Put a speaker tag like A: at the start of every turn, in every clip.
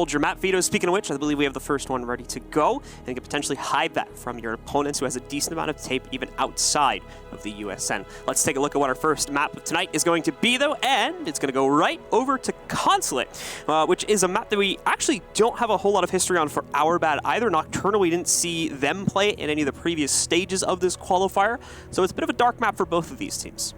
A: hold your map veto. Speaking of which, I believe we have the first one ready to go, and you can potentially hide that from your opponents who has a decent amount of tape even outside of the USN. Let's take a look at what our first map of tonight is going to be, though, and it's going to go right over to Consulate, which is a map that we actually don't have a whole lot of history on for Our Bad either. Nokturnal, we didn't see them play in any of the previous stages of this qualifier, so it's a bit of a dark map for both of these teams.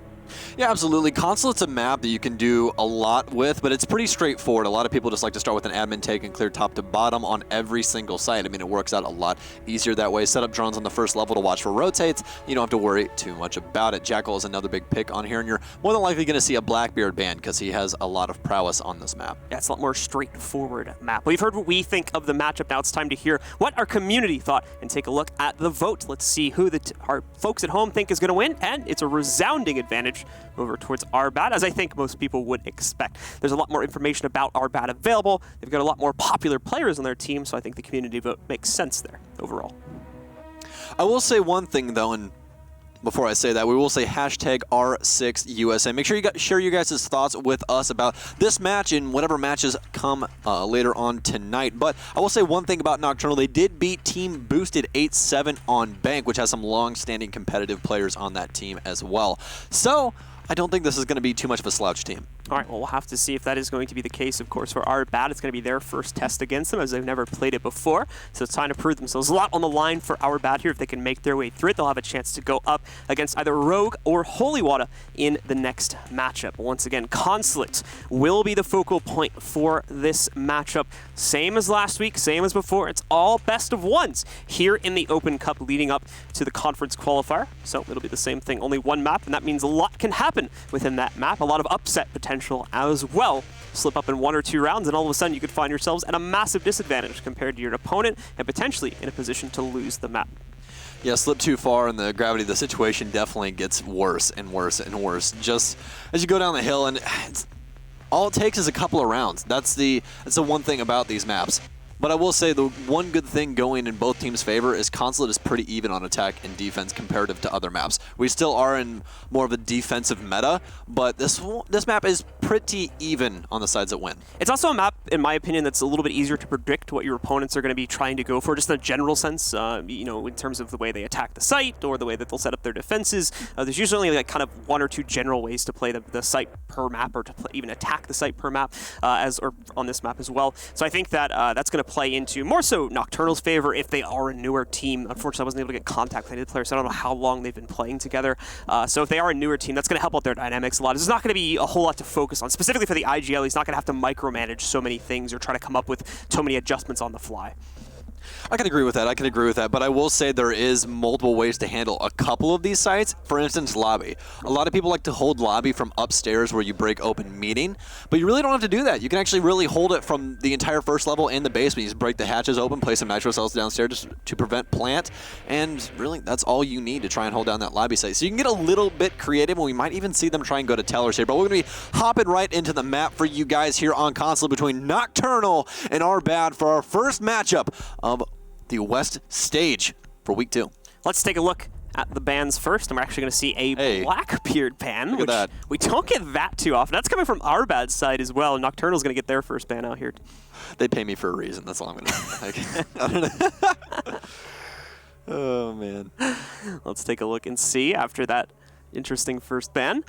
B: Yeah, absolutely. Consulate's a map that you can do a lot with, but it's pretty straightforward. A lot of people just like to start with an admin take and clear top to bottom on every single site. I mean, it works out a lot easier that way. Set up drones on the first level to watch for rotates. You don't have to worry too much about it. Jackal is another big pick on here, and you're more than likely going to see a Blackbeard ban because he has a lot of prowess on this map.
A: Yeah, it's a lot more straightforward map. We've heard what we think of the matchup. Now it's time to hear what our community thought and take a look at the vote. Let's see who our folks at home think is going to win, and it's a resounding advantage over towards Our Bad, as I think most people would expect. There's a lot more information about Our Bad available. They've got a lot more popular players on their team, so I think the community vote makes sense there overall.
B: I will say one thing, though, and before I say that, we will say hashtag R6USA. Make sure you share your guys' thoughts with us about this match and whatever matches come later on tonight. But I will say one thing about Nokturnal. They did beat Team Boosted 8-7 on Bank, which has some long-standing competitive players on that team as well. So I don't think this is going to be too much of a slouch team.
A: All right, well, we'll have to see if that is going to be the case, of course, for Our Bad. It's going to be their first test against them, as they've never played it before. So it's time to prove themselves. A lot on the line for Our Bad here. If they can make their way through it, they'll have a chance to go up against either Rogue or Holy Water in the next matchup. Once again, Consulate will be the focal point for this matchup. Same as last week, same as before. It's all best of ones here in the Open Cup leading up to the conference qualifier. So it'll be the same thing, only one map, and that means a lot can happen within that map. A lot of upset potential as well. Slip up in 1 or 2 rounds, and all of a sudden you could find yourselves at a massive disadvantage compared to your opponent, and potentially in a position to lose the map.
B: Yeah, slip too far and the gravity of the situation definitely gets worse and worse and worse. Just as you go down the hill, and all it takes is a couple of rounds. That's the one thing about these maps. But I will say the one good thing going in both teams' favor is Consulate is pretty even on attack and defense comparative to other maps. We still are in more of a defensive meta, but this map is pretty even on the sides that win.
A: It's also a map, in my opinion, that's a little bit easier to predict what your opponents are going to be trying to go for, just in a general sense, you know, in terms of the way they attack the site or the way that they'll set up their defenses. There's usually only like kind of 1 or 2 general ways to play the site per map, or to even attack the site per map, or on this map as well. So I think that that's going to play into more so Nocturnal's favor if they are a newer team. Unfortunately, I wasn't able to get contact with any of the players, so I don't know how long they've been playing together. So if they are a newer team, that's going to help out their dynamics a lot. There's not going to be a whole lot to focus on. Specifically for the IGL, he's not going to have to micromanage so many things or try to come up with so many adjustments on the fly.
B: I can agree with that, but I will say there is multiple ways to handle a couple of these sites. For instance, lobby. A lot of people like to hold lobby from upstairs where you break open meeting, but you really don't have to do that. You can actually really hold it from the entire first level in the basement. You just break the hatches open, place some nitro cells downstairs to prevent plant, and really that's all you need to try and hold down that lobby site. So you can get a little bit creative, and we might even see them try and go to tellers here, but we're going to be hopping right into the map for you guys here on Consulate between Nokturnal and Our Bad for our first matchup of the West stage for week 2.
A: Let's take a look at the bans first, and we're actually going to see a Blackbeard ban, which we don't get that too often. That's coming from Our Bad side as well. Nocturnal's going to get their first ban out here.
B: They pay me for a reason. That's all I'm going to say. Oh, man.
A: Let's take a look and see after that interesting first ban.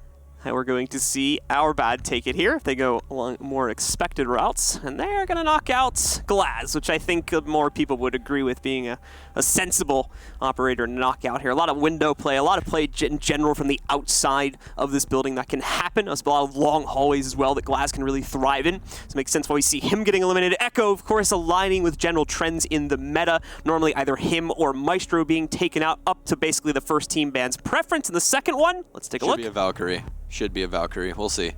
A: And we're going to see Our Bad take it here if they go along more expected routes. And they're going to knock out Glaz, which I think more people would agree with being a sensible operator to knock out here. A lot of window play, a lot of play in general from the outside of this building that can happen. There's a lot of long hallways as well that Glaz can really thrive in. So it makes sense why we see him getting eliminated. Echo, of course, aligning with general trends in the meta. Normally either him or Maestro being taken out up to basically the first team ban's preference. And the second one, let's take a look.
B: Should be a Valkyrie. Should be a Valkyrie. We'll see.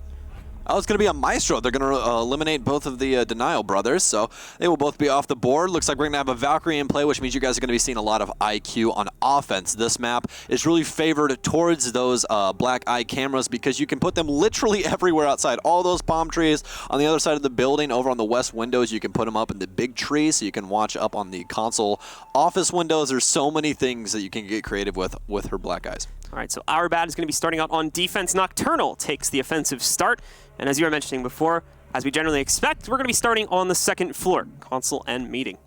B: Oh, it's going to be a Maestro. They're going to eliminate both of the Denial brothers, so they will both be off the board. Looks like we're going to have a Valkyrie in play, which means you guys are going to be seeing a lot of IQ on offense. This map is really favored towards those black eye cameras because you can put them literally everywhere outside. All those palm trees on the other side of the building, over on the west windows, you can put them up in the big tree so you can watch up on the console office windows. There's so many things that you can get creative with her black eyes.
A: All right, so Our Bad is going to be starting out on defense. Nokturnal takes the offensive start. And as you were mentioning before, as we generally expect, we're going to be starting on the second floor, console and meeting.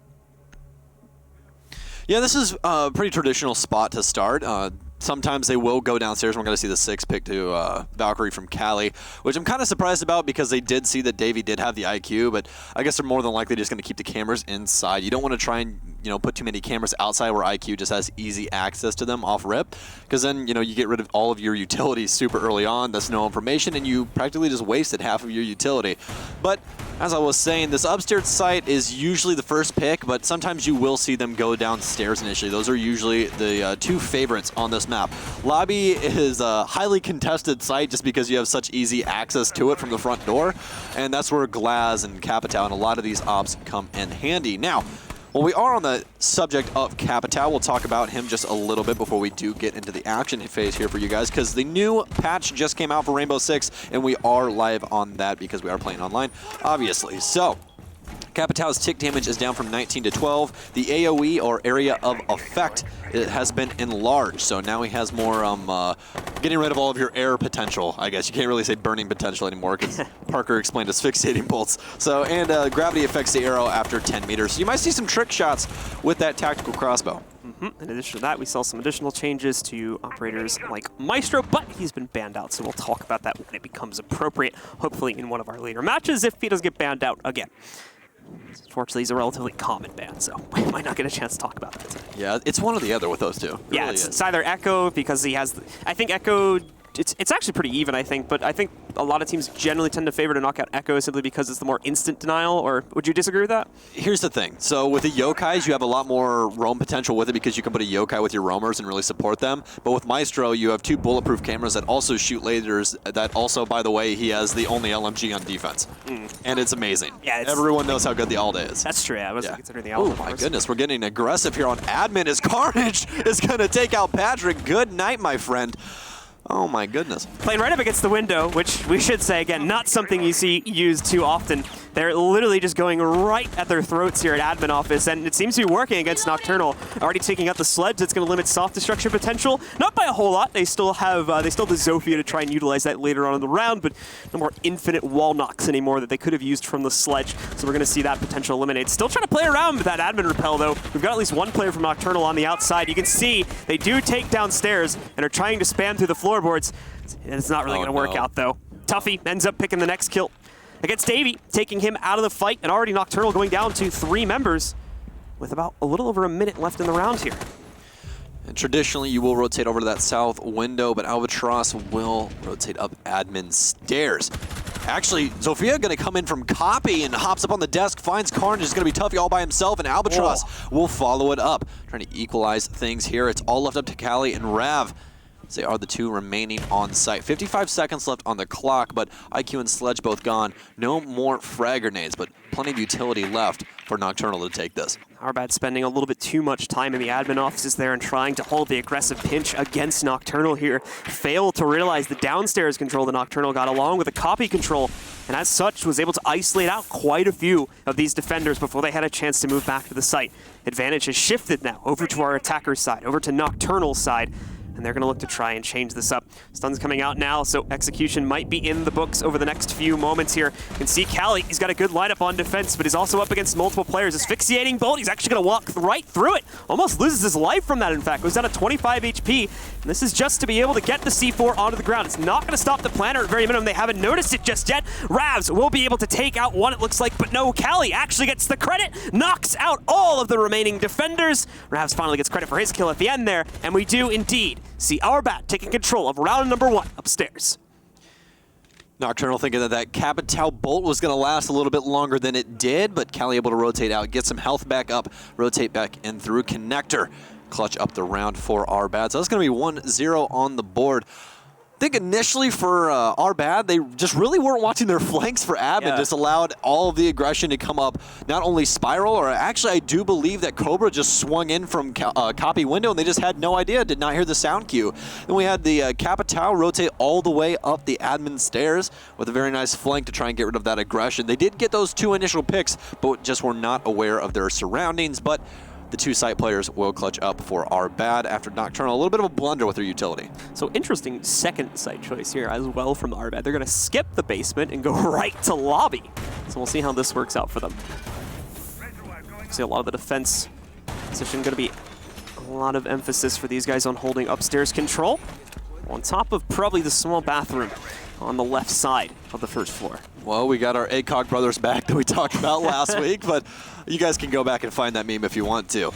B: Yeah, this is a pretty traditional spot to start. Sometimes they will go downstairs. We're going to see the 6 pick to Valkyrie from Cali, which I'm kind of surprised about because they did see that Davey did have the IQ, but I guess they're more than likely just going to keep the cameras inside. You don't want to try and put too many cameras outside where IQ just has easy access to them off rip, because then you get rid of all of your utilities super early on. That's no information, and you practically just wasted half of your utility. But as I was saying, this upstairs site is usually the first pick, but sometimes you will see them go downstairs initially. Those are usually the 2 favorites on this map. Lobby is a highly contested site just because you have such easy access to it from the front door, and that's where Glaz and Capital and a lot of these ops come in handy. Now, when we are on the subject of Capital, we'll talk about him just a little bit before we do get into the action phase here for you guys, because the new patch just came out for Rainbow Six, and we are live on that because we are playing online, obviously. So, Capital's tick damage is down from 19 to 12. The AoE, or area of effect, it has been enlarged. So now he has more getting rid of all of your air potential, I guess. You can't really say burning potential anymore because Parker explained asphyxiating bolts. So, and gravity affects the arrow after 10 meters. So you might see some trick shots with that tactical crossbow.
A: In addition to that, we saw some additional changes to operators like Maestro, but he's been banned out, so we'll talk about that when it becomes appropriate, hopefully in one of our later matches if he doesn't get banned out again. Fortunately, he's a relatively common ban, so we might not get a chance to talk about that today.
B: Yeah, it's one or the other with those two.
A: Yeah, really it's either Echo because he has... I think Echo... It's actually pretty even, I think, but I think a lot of teams generally tend to favor to knock out Echo simply because it's the more instant denial, or would you disagree with that?
B: Here's the thing. So with the Yokais, you have a lot more roam potential with it because you can put a Yokai with your roamers and really support them. But with Maestro, you have 2 bulletproof cameras that also shoot lasers that also, by the way, he has the only LMG on defense. And it's amazing. Yeah, everyone knows how good the Alda is.
A: That's true. I wasn't considering the Alda.
B: Oh my goodness, we're getting aggressive here on admin as Carnage is going to take out Patrick. Good night, my friend. Oh my goodness.
A: Playing right up against the window, which we should say, again, not something you see used too often. They're literally just going right at their throats here at admin office, and it seems to be working against Nokturnal. Already taking out the sledge, that's going to limit soft destruction potential. Not by a whole lot. They still have the Zofia to try and utilize that later on in the round, but no more infinite wall knocks anymore that they could have used from the sledge. So we're going to see that potential eliminated. Still trying to play around with that admin repel, though. We've got at least one player from Nokturnal on the outside. You can see they do take downstairs and are trying to spam through the floorboards. It's not really going to work out, though. Tuffy ends up picking the next kill against Davey, taking him out of the fight, and already Nokturnal going down to 3 members with about a little over a minute left in the round here.
B: And traditionally, you will rotate over to that south window, but Albatross will rotate up admin stairs. Actually, Zofia going to come in from copy and hops up on the desk, finds Carnage. It's going to be Tuffy all by himself, and Albatross will follow it up. Trying to equalize things here. It's all left up to Cali and Rav. They are the 2 remaining on site. 55 seconds left on the clock, but IQ and Sledge both gone. No more frag grenades, but plenty of utility left for Nokturnal to take this.
A: Our Bad spending a little bit too much time in the admin offices there and trying to hold the aggressive pinch against Nokturnal here. Failed to realize the downstairs control that Nokturnal got along with the copy control, and as such was able to isolate out quite a few of these defenders before they had a chance to move back to the site. Advantage has shifted now over to our attacker's side, over to Nocturnal's side, and they're going to look to try and change this up. Stun's coming out now, so execution might be in the books over the next few moments here. You can see Cali, he's got a good lineup on defense, but he's also up against multiple players. Asphyxiating bolt, he's actually going to walk right through it. Almost loses his life from that, in fact. Goes down to 25 HP, and this is just to be able to get the C4 onto the ground. It's not going to stop the planner at very minimum. They haven't noticed it just yet. Ravs will be able to take out one, it looks like, but no, Cali actually gets the credit, knocks out all of the remaining defenders. Ravs finally gets credit for his kill at the end there, and we do indeed see Our Bad taking control of round number 1 upstairs.
B: Nocturnal thinking that that Capital bolt was going to last a little bit longer than it did, but Cali able to rotate out, get some health back up, rotate back in through Connector. Clutch up the round for Our Bad. So that's going to be 1-0 on the board. I think initially for Our Bad, they just really weren't watching their flanks for admin, just allowed all of the aggression to come up, not only Spiral, or actually I do believe that Cobra just swung in from copy window and they just had no idea, did not hear the sound cue. Then we had the Capital rotate all the way up the admin stairs with a very nice flank to try and get rid of that aggression. They did get those 2 initial picks, but just were not aware of their surroundings, but the two site players will clutch up for Our Bad after Nocturnal. A little bit of a blunder with their utility.
A: So interesting second site choice here as well from Our Bad. They're going to skip the basement and go right to lobby. So we'll see how this works out for them. See a lot of the defense position going to be a lot of emphasis for these guys on holding upstairs control. On top of probably the small bathroom on the left side of the first floor.
B: Well, we got our ACOG brothers back that we talked about last week, but you guys can go back and find that meme if you want to.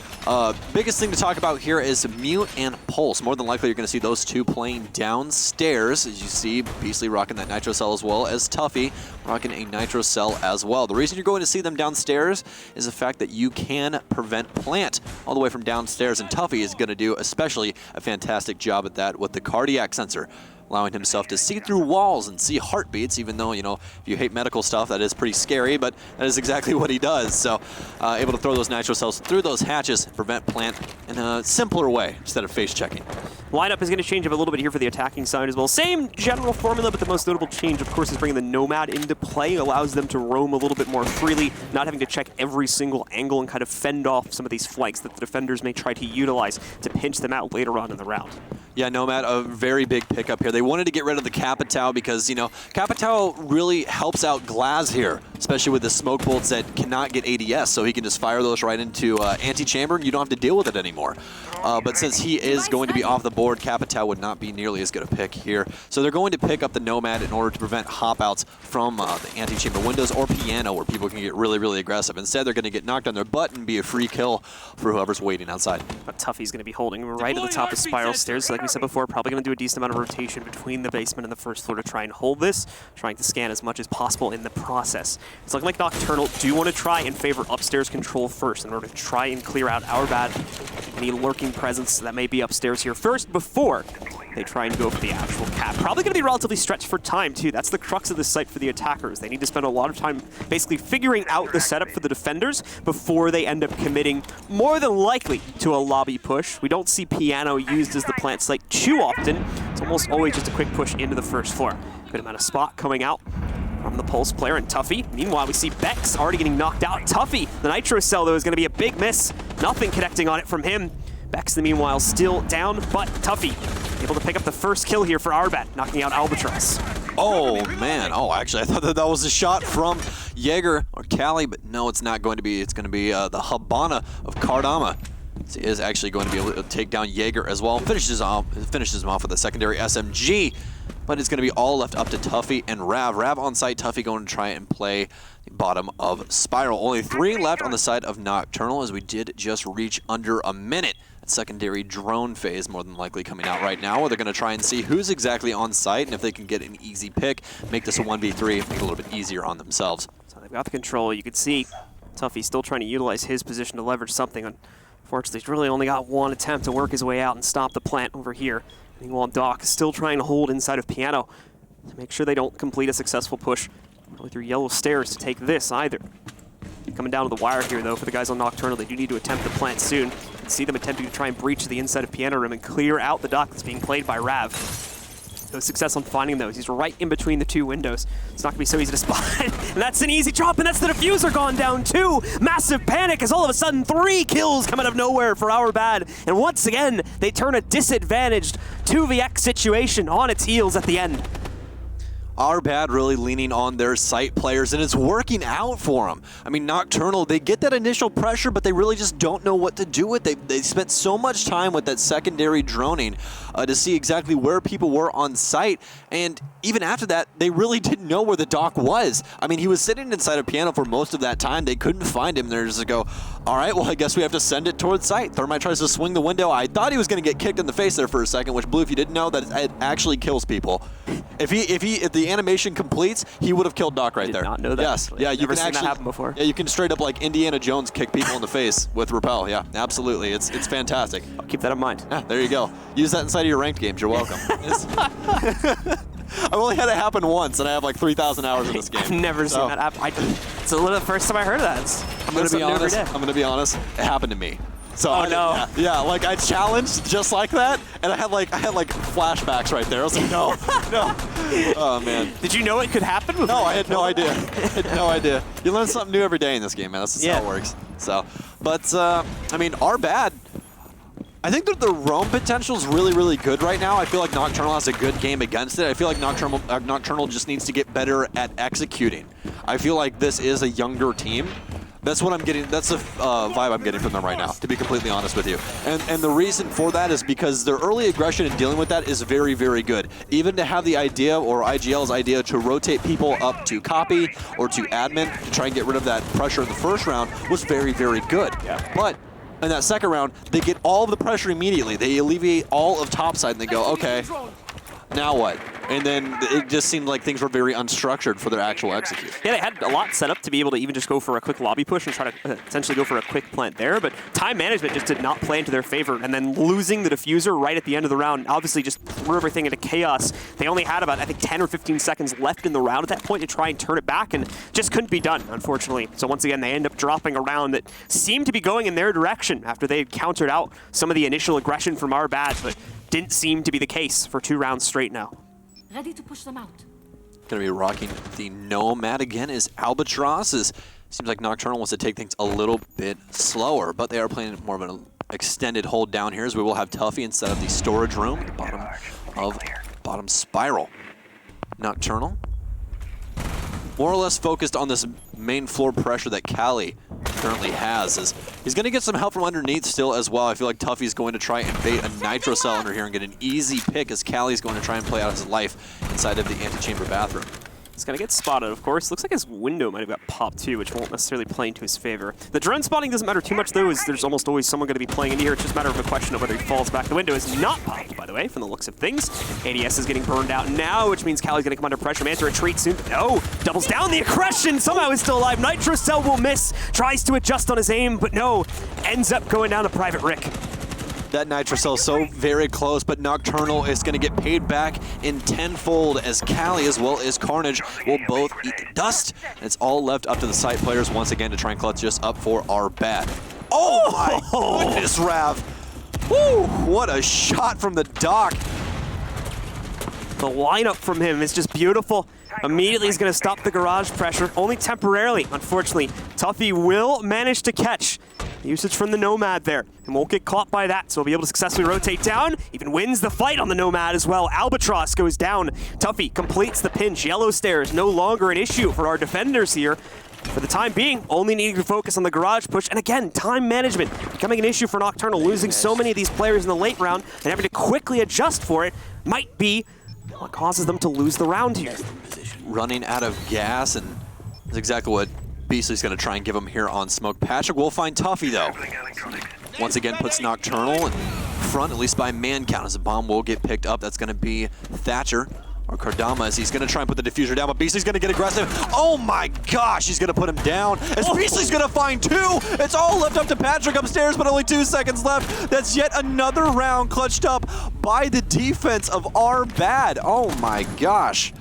B: Biggest thing to talk about here is Mute and Pulse. More than likely, you're going to see those two playing downstairs. As you see, Beastly rocking that Nitro Cell as well as Tuffy rocking a Nitro Cell as well. The reason you're going to see them downstairs is the fact that you can prevent plant all the way from downstairs, and Tuffy is going to do especially a fantastic job at that with the cardiac sensor, allowing himself to see through walls and see heartbeats, even though, you know, if you hate medical stuff, that is pretty scary, but that is exactly what he does. So able to throw those Nitro Cells through those hatches, prevent plant in a simpler way instead of face checking.
A: Lineup is going to change up a little bit here for the attacking side as well. Same general formula, but the most notable change, of course, is bringing the Nomad into play. Allows them to roam a little bit more freely, not having to check every single angle and kind of fend off some of these flanks that the defenders may try to utilize to pinch them out later on in the round.
B: Yeah, Nomad, a very big pickup here. They wanted to get rid of the Capitao because, you know, Capitao really helps out Glaz here, especially with the smoke bolts that cannot get ADS, so he can just fire those right into anti-chamber and you don't have to deal with it anymore. But since he is going to be off the board, Capitao would not be nearly as good a pick here. So they're going to pick up the Nomad in order to prevent hop-outs from the anti-chamber windows or piano where people can get really, really aggressive. Instead, they're going to get knocked on their butt and be a free kill for whoever's waiting outside.
A: But Tuffy's going to be holding right at the top of Spiral Stairs. Like we said before, probably going to do a decent amount of rotation between the basement and the first floor to try and hold this, trying to scan as much as possible in the process. It's looking like Nocturnal do want to try and favor upstairs control first in order to try and clear out Our Bad, any lurking presence that may be upstairs here first before they try and go for the actual cap. Probably going to be relatively stretched for time, too. That's the crux of this site for the attackers. They need to spend a lot of time basically figuring out the setup for the defenders before they end up committing, more than likely, to a lobby push. We don't see Piano used as the plant site too often. It's almost always just a quick push into the first floor. Good amount of spot coming out from the Pulse player and Tuffy. Meanwhile, we see Bex already getting knocked out. Tuffy, the Nitro Cell, though, is going to be a big miss. Nothing connecting on it from him. Bex, the meanwhile, still down, but Tuffy able to pick up the first kill here for Our Bad, knocking out Albatross.
B: Oh, man. Oh, actually, I thought that was a shot from Jaeger or Cali, but no, it's not going to be. It's going to be the Habana of Kardama. He is actually going to be able to take down Jaeger as well. Finishes him off with a secondary SMG, but it's going to be all left up to Tuffy and Rav. Rav on site, Tuffy going to try and play the bottom of Spiral. Only 3 left on the side of Nocturnal as we did just reach under a minute. That secondary drone phase more than likely coming out right now, where they're going to try and see who's exactly on site and if they can get an easy pick, make this a 1v3, make it a little bit easier on themselves.
A: So they've got the control. You can see Tuffy still trying to utilize his position to leverage something. Unfortunately, he's really only got one attempt to work his way out and stop the plant over here. Meanwhile, Doc is still trying to hold inside of Piano to make sure they don't complete a successful push through yellow stairs to take this either. Coming down to the wire here, though, for the guys on Nocturnal. They do need to attempt the plant soon. You can see them attempting to try and breach the inside of Piano Room and clear out the Doc that's being played by Rav. No success on finding those. He's right in between the two windows. It's not going to be so easy to spot. And that's an easy drop, and that's the diffuser gone down too. Massive panic as all of a sudden 3 kills come out of nowhere for Our Bad. And once again, they turn a disadvantaged 2vx situation on its heels at the end.
B: Our Bad really leaning on their site players, and it's working out for them. I mean, Nocturnal, they get that initial pressure, but they really just don't know what to do with it. They spent so much time with that secondary droning to see exactly where people were on site, and even after that, they really didn't know where the Doc was. I mean, he was sitting inside a Piano for most of that time. They couldn't find him. They're just to go, all right, well, I guess we have to send it towards site. Thermite tries to swing the window. I thought he was going to get kicked in the face there for a second, which, Blue, if you didn't know, that it actually kills people. If the animation completes, he would have killed Doc right there.
A: I did not know that.
B: Yes. Yeah, you can
A: seen
B: actually
A: that happen before.
B: Yeah, you can straight up like Indiana Jones kick people in the face with rappel. Yeah, absolutely. It's fantastic.
A: I'll keep that in mind.
B: Yeah, there you go. Use that inside of your ranked games. You're welcome. I've only had it happen once, and I have like 3,000 hours in this game.
A: I've never seen that happen. It's literally the first time I heard of that. I'm going to be honest.
B: I'm going to be honest. It happened to me. So
A: Oh, no.
B: Yeah, like I challenged just like that, and I had like flashbacks right there. I was like, no, no. Oh man.
A: Did you know it could happen?
B: No, I had no idea. I had no idea. You learn something new every day in this game, man. That's just how it works. So, but I mean, Our Bad. I think that the roam potential is really, really good right now. I feel like Nocturnal has a good game against it. I feel like Nocturnal just needs to get better at executing. I feel like this is a younger team. That's what I'm getting. That's the vibe I'm getting from them right now, to be completely honest with you. And the reason for that is because their early aggression in dealing with that is very, very good. Even to have the idea, or IGL's idea, to rotate people up to copy or to admin to try and get rid of that pressure in the first round was very, very good.
A: Yeah.
B: But in that second round, they get all of the pressure immediately. They alleviate all of topside, and they go, okay, now what? And then it just seemed like things were very unstructured for their actual execute.
A: Yeah, they had a lot set up to be able to even just go for a quick lobby push and try to essentially go for a quick plant there, but time management just did not play into their favor, and then losing the diffuser right at the end of the round obviously just threw everything into chaos. They only had about, I think, 10 or 15 seconds left in the round at that point to try and turn it back, and just couldn't be done, unfortunately. So once again, they end up dropping a round that seemed to be going in their direction after they had countered out some of the initial aggression from Our Bad, but didn't seem to be the case for 2 rounds straight now.
C: Ready to push them out.
B: Going to be rocking the Nomad again is Albatross. Seems like Nocturnal wants to take things a little bit slower, but they are playing more of an extended hold down here, as we will have Tuffy instead of the storage room at the bottom of bottom spiral. Nocturnal, more or less focused on this main floor pressure that Cali currently has. As he's going to get some help from underneath still as well. I feel like Tuffy's going to try and bait a Nitro Cell under here and get an easy pick, as Cali's going to try and play out his life inside of the antechamber bathroom.
A: He's going to get spotted, of course. Looks like his window might have got popped too, which won't necessarily play into his favor. The drone spotting doesn't matter too much, though, as there's almost always someone going to be playing into here. It's just a matter of a question of whether he falls back. The window is not popped, by the way, from the looks of things. ADS is getting burned out now, which means Cali's going to come under pressure. Man to retreat soon. No! Doubles down the aggression! Somehow is still alive. Nitro Cell will miss. Tries to adjust on his aim, but no. Ends up going down to Private Rick.
B: That Nitro Cell so very close, but Nocturnal is going to get paid back in tenfold, as Cali as well as Carnage will both eat the dust. And it's all left up to the site players once again to try and clutch this up for Our Bad. Oh my goodness, Rav. Woo, what a shot from the dock.
A: The lineup from him is just beautiful. Immediately he's going to stop the garage pressure, only temporarily, unfortunately. Tuffy will manage to catch usage from the Nomad there, and won't get caught by that, so he'll be able to successfully rotate down, even wins the fight on the Nomad as well. Albatross goes down. Tuffy completes the pinch. Yellow stairs no longer an issue for our defenders here. For the time being, only needing to focus on the garage push, and again, time management becoming an issue for Nocturnal. Losing so many of these players in the late round and having to quickly adjust for it might be what causes them to lose the round here.
B: Running out of gas, and that's exactly what Beastly's going to try and give him here on Smoke. Patrick will find Tuffy, though. Once again, puts Nocturnal in front, at least by man count, as a bomb will get picked up. That's going to be Thatcher, or Kardama, as he's going to try and put the diffuser down, but Beastly's going to get aggressive. Oh my gosh, he's going to put him down, as Beastly's going to find 2. It's all left up to Patrick upstairs, but only 2 seconds left. That's yet another round clutched up by the defense of Our Bad. Oh my gosh.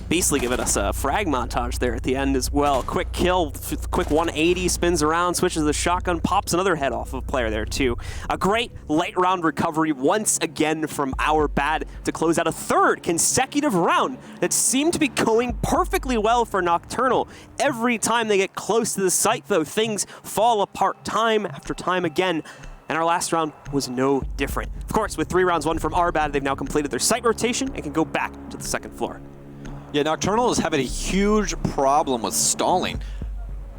A: Beastly giving us a frag montage there at the end as well. Quick kill, quick 180, spins around, switches the shotgun, pops another head off of a player there too. A great late round recovery once again from Our Bad to close out a 3rd consecutive round that seemed to be going perfectly well for Nocturnal. Every time they get close to the site, though, things fall apart time after time again. And our last round was no different. Of course, with 3 rounds won from Our Bad, they've now completed their site rotation and can go back to the 2nd floor.
B: Yeah, Nocturnal is having a huge problem with stalling.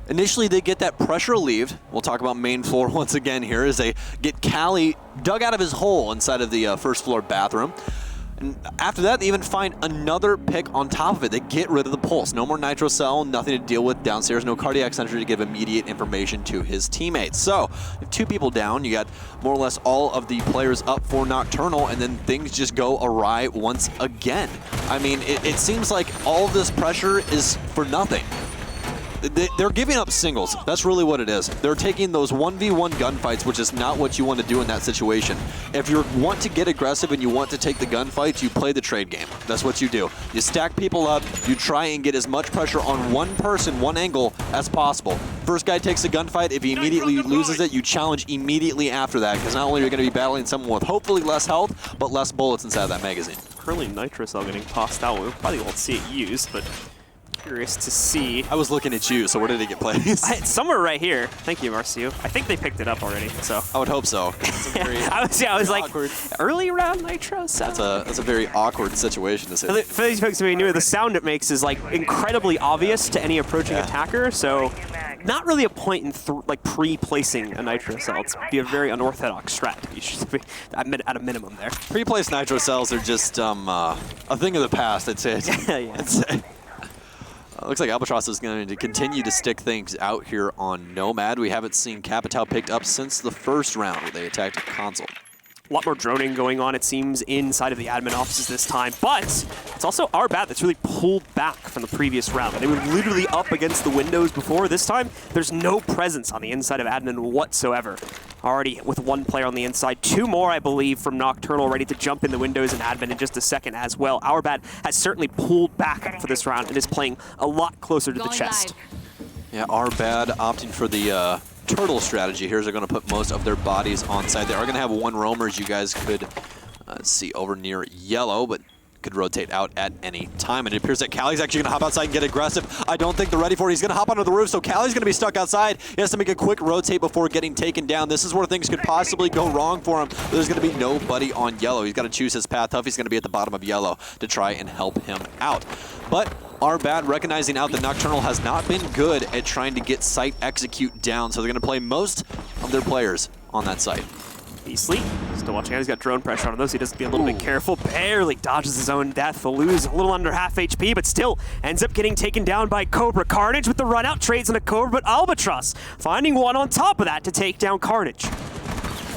B: Initially, they get that pressure relieved. We'll talk about main floor once again here, as they get Cali dug out of his hole inside of the 1st floor bathroom. And after that, they even find another pick on top of it. They get rid of the pulse. No more Nitro Cell, nothing to deal with downstairs, no cardiac sentry to give immediate information to his teammates. So, you have 2 people down, you got more or less all of the players up for Nocturnal, and then things just go awry once again. I mean, it seems like all of this pressure is for nothing. they're giving up singles. That's really what it is. They're taking those 1v1 gunfights, which is not what you want to do in that situation. If you want to get aggressive and you want to take the gunfights, you play the trade game. That's what you do. You stack people up, you try and get as much pressure on one person, one angle as possible. First guy takes a gunfight, if he immediately loses it, you challenge immediately after that, because not only are you going to be battling someone with hopefully less health, but less bullets inside that magazine.
A: Curly Nitro Cell getting tossed out. We probably won't see it used, but curious to see.
B: I was looking at you, so where did it get placed?
A: It's somewhere right here. Thank you, Marcio. I think they picked it up already, so.
B: I would hope so.
A: I was like,
B: awkward.
A: Early round Nitro Cell.
B: That's a very awkward situation to say.
A: For these folks who may new, the sound it makes is like incredibly obvious to any approaching attacker, so not really a point in like pre-placing a Nitro Cell. It's be a very unorthodox strat. You should be at a minimum there.
B: Pre-placed Nitro Cells are just a thing of the past, I'd say.
A: Yeah.
B: I'd say. Looks like Albatross is going to continue to stick things out here on Nomad. We haven't seen Capitao picked up since the first round where they attacked Consulate.
A: A lot more droning going on, it seems, inside of the admin offices this time, but it's also Our Bad that's really pulled back from the previous round. They were literally up against the windows before. This time, there's no presence on the inside of admin whatsoever. Already with one player on the inside, two more, I believe, from Nokturnal ready to jump in the windows and admin in just a second as well. Our Bad has certainly pulled back for this round and is playing a lot closer to the chest.
B: Yeah, Our Bad opting for the turtle strategy here. They're going to put most of their bodies on site. They are going to have one roamer, as you guys could see over near yellow, but could rotate out at any time. And it appears that Callie's actually going to hop outside and get aggressive. I don't think they're ready for it. He's going to hop onto the roof, so Callie's going to be stuck outside. He has to make a quick rotate before getting taken down. This is where things could possibly go wrong for him. There's going to be nobody on yellow. He's got to choose his path. Huffy's going to be at the bottom of yellow to try and help him out. But Our Bad recognizing out that Nokturnal has not been good at trying to get site execute down, so they're going to play most of their players on that site.
A: Beastly, still watching out. He's got drone pressure on him, though, so he does to be a little bit careful. Barely dodges his own death. He'll lose a little under half HP, but still ends up getting taken down by Cobra. Carnage with the run out, trades on a Cobra, but Albatross finding one on top of that to take down Carnage.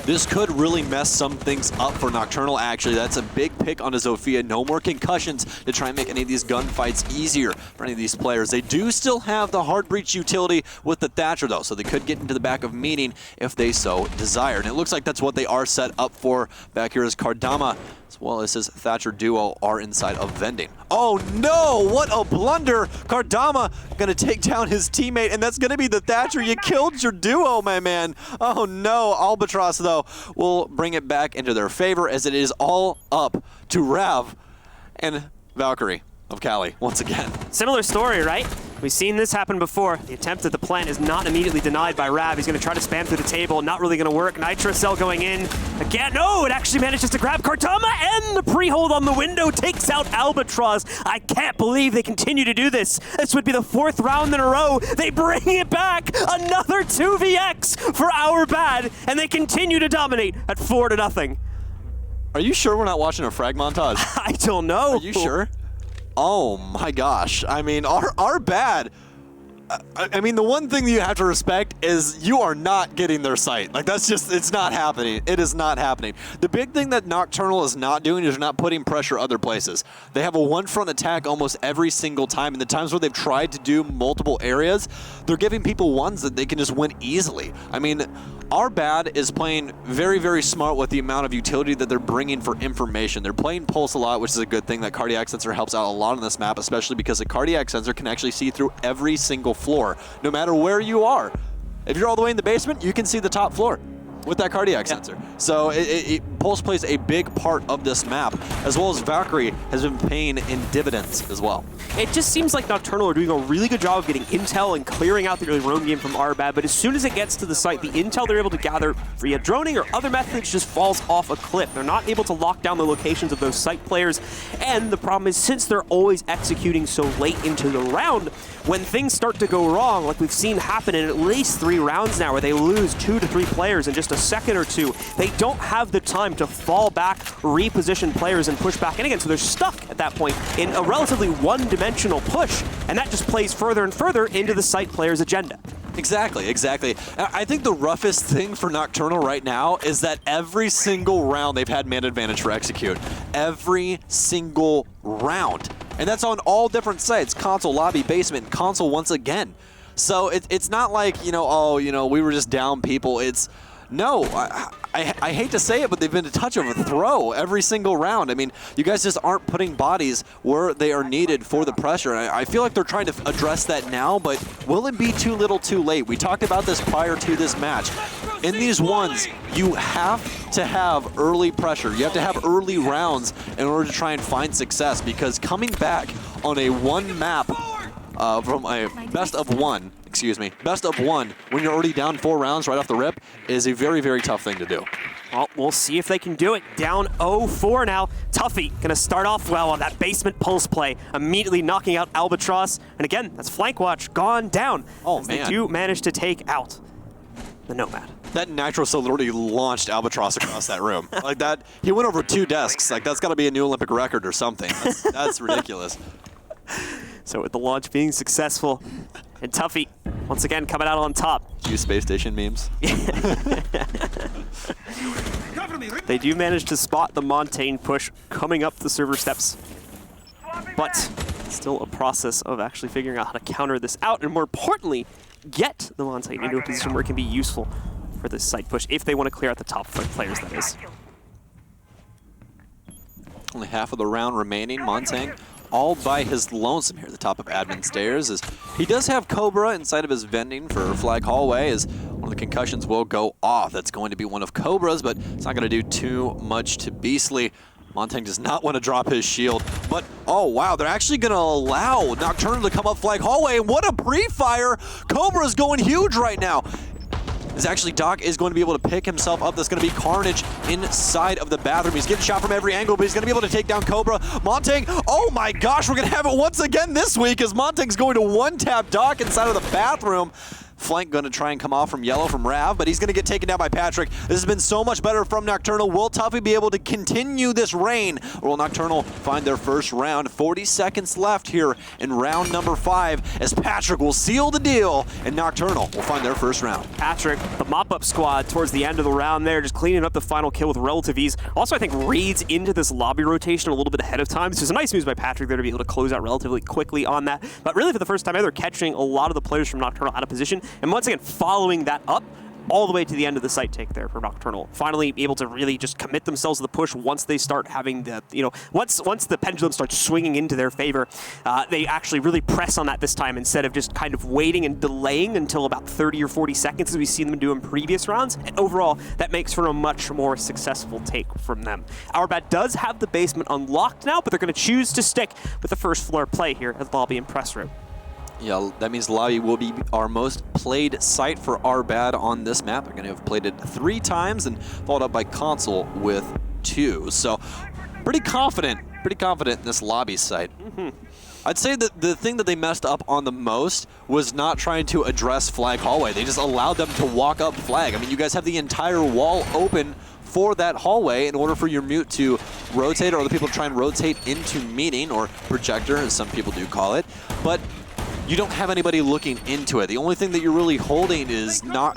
B: This could really mess some things up for Nokturnal, actually. That's a big pick on a Zofia. No more concussions to try and make any of these gunfights easier for any of these players. They do still have the hard breach utility with the Thatcher, though, so they could get into the back of meeting if they so desire. And it looks like that's what they are set up for back here as Kardama, as well as his Thatcher duo, are inside of vending. Oh no, what a blunder. Kardama gonna take down his teammate, and that's gonna be the Thatcher. You killed your duo, my man. Oh no, Albatross, though, will bring it back into their favor as it is all up to Rav and Valkyrie of Cali once again.
A: Similar story, right? We've seen this happen before. The attempt at the plant is not immediately denied by Rav. He's going to try to spam through the table. Not really going to work. Nitro Cell going in. Again, no, it actually manages to grab Kardama, and the pre-hold on the window takes out Albatross. I can't believe they continue to do this. This would be the fourth round in a row. They bring it back. Another 2vx for Our Bad, and they continue to dominate at 4-0.
B: Are you sure we're not watching a frag montage?
A: I don't know.
B: Are you sure? Oh my gosh. I mean, Our Bad. I mean, the one thing that you have to respect is you are not getting their sight. Like, that's just, it's not happening. It is not happening. The big thing that Nokturnal is not doing is not putting pressure other places. They have a one-front attack almost every single time, and the times where they've tried to do multiple areas, they're giving people ones that they can just win easily. I mean, Our Bad is playing very, very smart with the amount of utility that they're bringing for information. They're playing Pulse a lot, which is a good thing. That Cardiac Sensor helps out a lot on this map, especially because the Cardiac Sensor can actually see through every single floor, no matter where you are. If you're all the way in the basement, you can see the top floor with that Cardiac Sensor. So Pulse plays a big part of this map, as well as Valkyrie has been paying in dividends as well.
A: It just seems like Nokturnal are doing a really good job of getting intel and clearing out the early roam game from Our Bad, but as soon as it gets to the site, the intel they're able to gather via droning or other methods just falls off a cliff. They're not able to lock down the locations of those site players, and the problem is, since they're always executing so late into the round, when things start to go wrong, like we've seen happen in at least 3 rounds now, where they lose 2 to 3 players in just a second or two, they don't have the time to fall back, reposition players, and push back in again. So they're stuck at that point in a relatively one-dimensional push, and that just plays further and further into the site player's agenda.
B: Exactly, exactly. I think the roughest thing for Nokturnal right now is that every single round they've had man advantage for execute. Every single round. And that's on all different sites. Console, lobby, basement, console once again. So it's not like, oh, we were just down people. It's, no, I hate to say it, but they've been a touch of a throw every single round. I mean, you guys just aren't putting bodies where they are needed for the pressure. And I feel like they're trying to address that now, but will it be too little too late? We talked about this prior to this match. In these ones, you have to have early pressure. You have to have early rounds in order to try and find success, because coming back on a one map from a best of one, when you're already down 4 rounds right off the rip is a very, very tough thing to do.
A: Well, we'll see if they can do it. Down 0-4 now. Tuffy going to start off well on that basement pulse play, immediately knocking out Albatross. And again, that's flank watch gone down.
B: Oh,
A: as
B: man.
A: They do manage to take out the Nomad.
B: That Nitro Cell literally launched Albatross across that room. Like that, he went over 2 desks. Like, that's got to be a new Olympic record or something. That's ridiculous.
A: So with the launch being successful, and Tuffy once again coming out on top.
B: Use space station memes.
A: They do manage to spot the Montaigne push coming up the server steps, but still a process of actually figuring out how to counter this out, and more importantly, get the Montaigne into a position where it can be useful for this side push if they want to clear out the top 5 players, that is.
B: Only half of the round remaining. Montaigne all by his lonesome here at the top of admin stairs, as he does have Cobra inside of his vending for Flag Hallway, as one of the concussions will go off. That's going to be one of Cobra's, but it's not going to do too much to Beastly. Montaigne does not want to drop his shield, but oh wow, they're actually going to allow Nokturnal to come up Flag Hallway, and what a pre-fire! Cobra's going huge right now. Actually, Doc is going to be able to pick himself up. That's going to be Carnage inside of the bathroom. He's getting shot from every angle, but he's going to be able to take down Cobra. Montaigne, oh my gosh, we're going to have it once again this week, as Montaigne's going to one-tap Doc inside of the bathroom. Flank going to try and come off from Yellow from Rav, but he's going to get taken down by Patrick. This has been so much better from Nokturnal. Will Tuffy be able to continue this reign? Or will Nokturnal find their first round? 40 seconds left here in round number 5, as Patrick will seal the deal, and Nokturnal will find their first round.
A: Patrick, the mop-up squad towards the end of the round there, just cleaning up the final kill with relative ease. Also, I think reads into this lobby rotation a little bit ahead of time. So it's a nice moves by Patrick there to be able to close out relatively quickly on that. But really, for the first time ever, catching a lot of the players from Nokturnal out of position. And once again, following that up all the way to the end of the site take there for Nokturnal. Finally able to really just commit themselves to the push once they start having the, once the pendulum starts swinging into their favor, they actually really press on that this time instead of just kind of waiting and delaying until about 30 or 40 seconds as we've seen them do in previous rounds. And overall, that makes for a much more successful take from them. Our Bad does have the basement unlocked now, but they're going to choose to stick with the first floor play here at the lobby and press room.
B: Yeah, that means lobby will be our most played site for Our Bad on this map. They're going to have played it 3 times and followed up by Consulate with 2. So pretty confident in this lobby site. I'd say that the thing that they messed up on the most was not trying to address Flag Hallway. They just allowed them to walk up Flag. I mean, you guys have the entire wall open for that hallway in order for your mute to rotate, or other people try and rotate into meeting, or projector, as some people do call it. But you don't have anybody looking into it. The only thing that you're really holding is not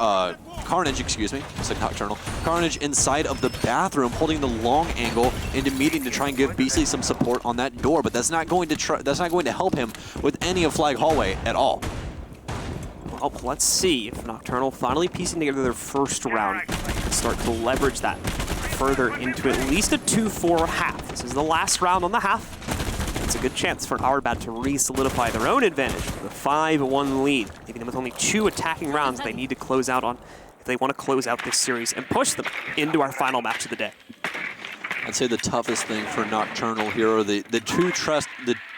B: Carnage, excuse me. It's like Nocturnal. Carnage inside of the bathroom, holding the long angle into meeting to try and give Beastly some support on that door. But that's not going to help him with any of Flag Hallway at all.
A: Well, let's see if Nocturnal finally piecing together their first round and start to leverage that further into at least a 2-4 half. This is the last round on the half. It's a good chance for Our Bad to re-solidify their own advantage with a 5-1 lead, leaving them with only 2 attacking rounds they need to close out on if they want to close out this series and push them into our final match of the day.
B: I'd say the toughest thing for Nocturnal here, or the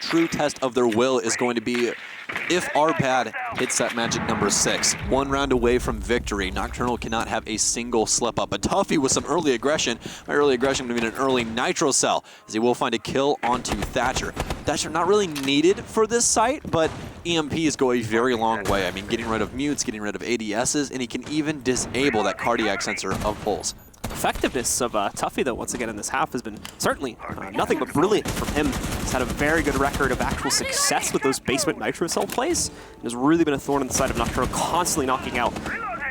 B: true test of their will, is going to be if Our Bad hits that magic number 6. 1 round away from victory. Nocturnal cannot have a single slip up. A Tuffy with some early aggression. By early aggression, would mean an early Nitro Cell, as he will find a kill onto Thatcher. Thatcher not really needed for this site, but EMPs go a very long way. I mean, getting rid of mutes, getting rid of ADSs, and he can even disable that cardiac sensor of pulse.
A: Effectiveness of Tuffy, though, once again in this half has been certainly nothing but brilliant from him. He's had a very good record of actual success with those basement Nitro Cell plays. It has really been a thorn in the side of Nocturnal, constantly knocking out